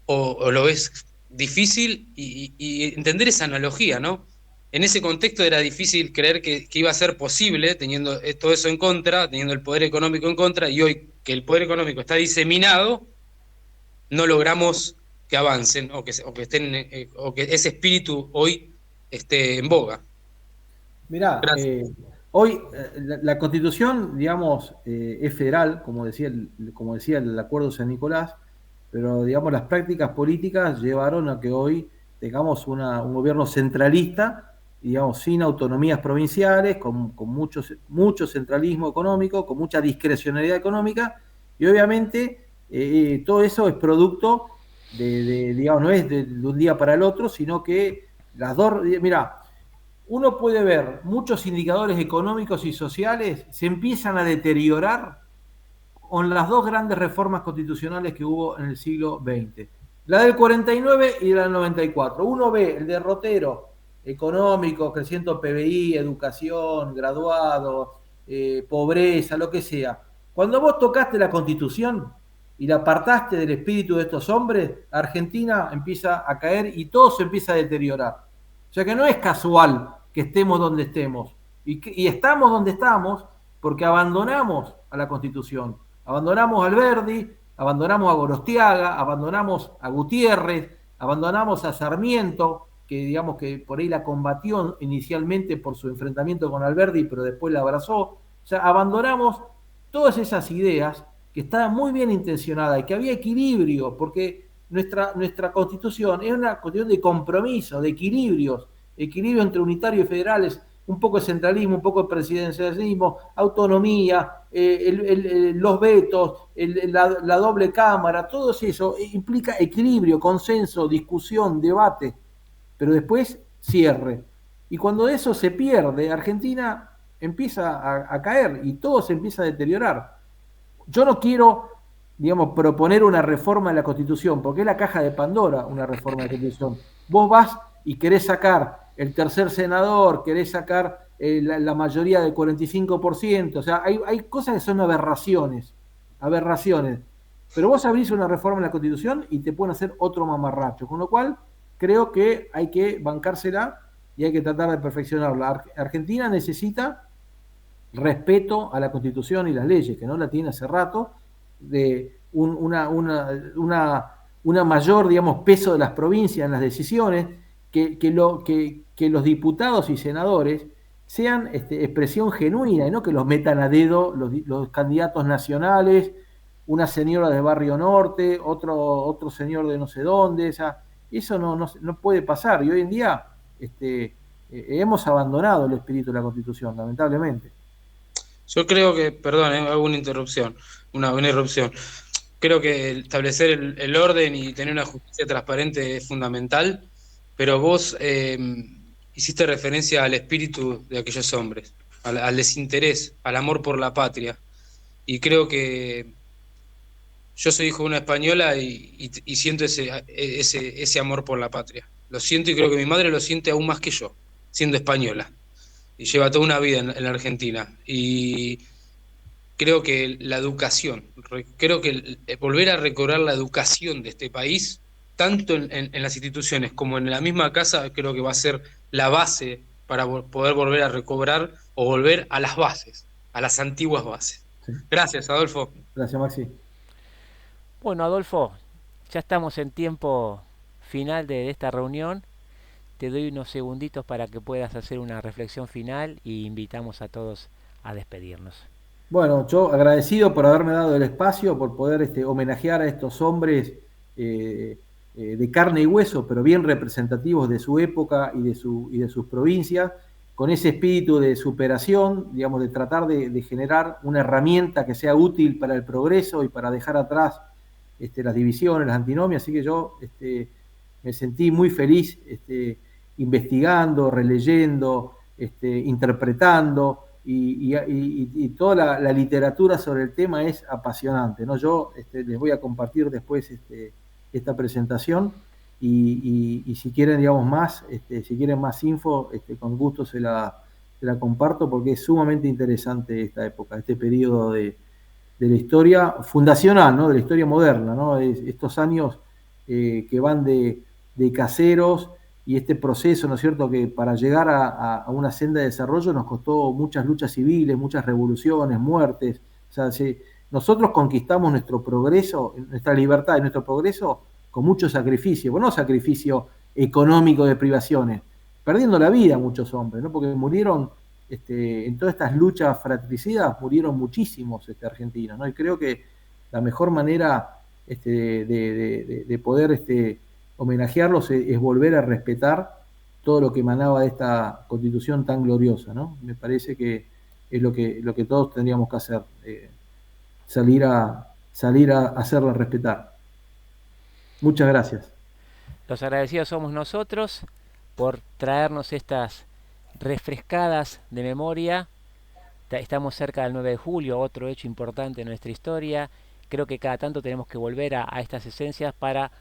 o lo ves difícil? Y entender esa analogía, ¿no? En ese contexto era difícil creer que iba a ser posible, teniendo todo eso en contra, teniendo el poder económico en contra, y hoy que el poder económico está diseminado, no logramos que avancen o que ese espíritu hoy esté en boga. Mirá, hoy la Constitución, digamos, es federal, como decía el Acuerdo de San Nicolás, pero, digamos, las prácticas políticas llevaron a que hoy tengamos un gobierno centralista, digamos, sin autonomías provinciales, con mucho centralismo económico, con mucha discrecionalidad económica, y obviamente todo eso es producto digamos, no es de un día para el otro, sino que las dos, mirá, uno puede ver muchos indicadores económicos y sociales se empiezan a deteriorar con las dos grandes reformas constitucionales que hubo en el siglo XX. La del 49 y la del 94. Uno ve el derrotero económico, creciendo PBI, educación, graduados, pobreza, lo que sea. Cuando vos tocaste la Constitución y la apartaste del espíritu de estos hombres, Argentina empieza a caer y todo se empieza a deteriorar. O sea que no es casual que estemos donde estemos. Y estamos donde estamos porque abandonamos a la Constitución. Abandonamos a Alberdi, abandonamos a Gorostiaga, abandonamos a Gutiérrez, abandonamos a Sarmiento, que digamos que por ahí la combatió inicialmente por su enfrentamiento con Alberdi, pero después la abrazó. O sea, abandonamos todas esas ideas que estaban muy bien intencionadas y que había equilibrio, porque nuestra constitución es una constitución de compromiso, de equilibrio entre unitario y federales, un poco de centralismo, un poco de presidencialismo, autonomía, los vetos, la doble cámara, todo eso implica equilibrio, consenso, discusión, debate, pero después cierre. Y cuando eso se pierde, Argentina empieza a caer y todo se empieza a deteriorar. Yo no quiero, digamos, proponer una reforma de la Constitución, porque es la caja de Pandora una reforma de la Constitución. Vos vas y querés sacar el tercer senador, querés sacar la mayoría del 45%, o sea, hay cosas que son aberraciones, pero vos abrís una reforma en la Constitución y te pueden hacer otro mamarracho, con lo cual creo que hay que bancársela y hay que tratar de perfeccionarla. Argentina necesita respeto a la Constitución y las leyes, que no la tiene hace rato, de una mayor, digamos, peso de las provincias en las decisiones, que los diputados y senadores sean expresión genuina y no que los metan a dedo los candidatos nacionales, una señora de Barrio Norte, otro señor de no sé dónde, eso no puede pasar. Y hoy en día hemos abandonado el espíritu de la Constitución, lamentablemente. Yo creo que, perdón, hago una interrupción, una irrupción. Creo que establecer el orden y tener una justicia transparente es fundamental, pero vos hiciste referencia al espíritu de aquellos hombres, al desinterés, al amor por la patria. Y creo que yo soy hijo de una española y siento ese amor por la patria. Lo siento y creo que mi madre lo siente aún más que yo, siendo española. Y lleva toda una vida en la Argentina. Y creo que la educación, creo que volver a recobrar la educación de este país, tanto en las instituciones como en la misma casa, creo que va a ser la base para poder volver a recobrar o volver a las bases, a las antiguas bases. Sí. Gracias, Adolfo. Gracias, Maxi. Bueno, Adolfo, ya estamos en tiempo final de esta reunión. Te doy unos segunditos para que puedas hacer una reflexión final y invitamos a todos a despedirnos. Bueno, yo agradecido por haberme dado el espacio, por poder homenajear a estos hombres de carne y hueso, pero bien representativos de su época y de sus provincias, con ese espíritu de superación, digamos, de tratar de generar una herramienta que sea útil para el progreso y para dejar atrás las divisiones, las antinomias. Así que yo me sentí muy feliz investigando, releyendo, interpretando, y toda la literatura sobre el tema es apasionante, ¿no? Yo les voy a compartir después esta presentación y si quieren, digamos, si quieren más info, con gusto se la comparto, porque es sumamente interesante esta época, este periodo de la historia fundacional, ¿no? De la historia moderna, ¿no? Estos años que van de caseros, y este proceso, ¿no es cierto?, que para llegar a una senda de desarrollo nos costó muchas luchas civiles, muchas revoluciones, muertes. O sea, nosotros conquistamos nuestro progreso, nuestra libertad y nuestro progreso con mucho sacrificio, bueno, no sacrificio económico de privaciones, perdiendo la vida muchos hombres, ¿no? Porque murieron, en todas estas luchas fratricidas, murieron muchísimos argentinos, ¿no? Y creo que la mejor manera de poder homenajearlos es volver a respetar todo lo que emanaba de esta Constitución tan gloriosa, ¿no? Me parece que es lo que todos tendríamos que hacer, salir a hacerla respetar. Muchas gracias. Los agradecidos somos nosotros por traernos estas refrescadas de memoria. Estamos cerca del 9 de julio, otro hecho importante en nuestra historia. Creo que cada tanto tenemos que volver a estas esencias para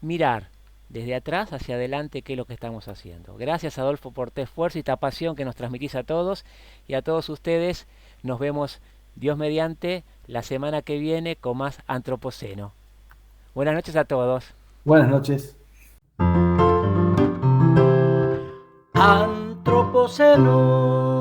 mirar desde atrás hacia adelante qué es lo que estamos haciendo. Gracias, Adolfo, por tu esfuerzo y esta pasión que nos transmitís a todos, y a todos ustedes. Nos vemos, Dios mediante, la semana que viene con más Antropoceno. Buenas noches a todos. Buenas noches. Antropoceno.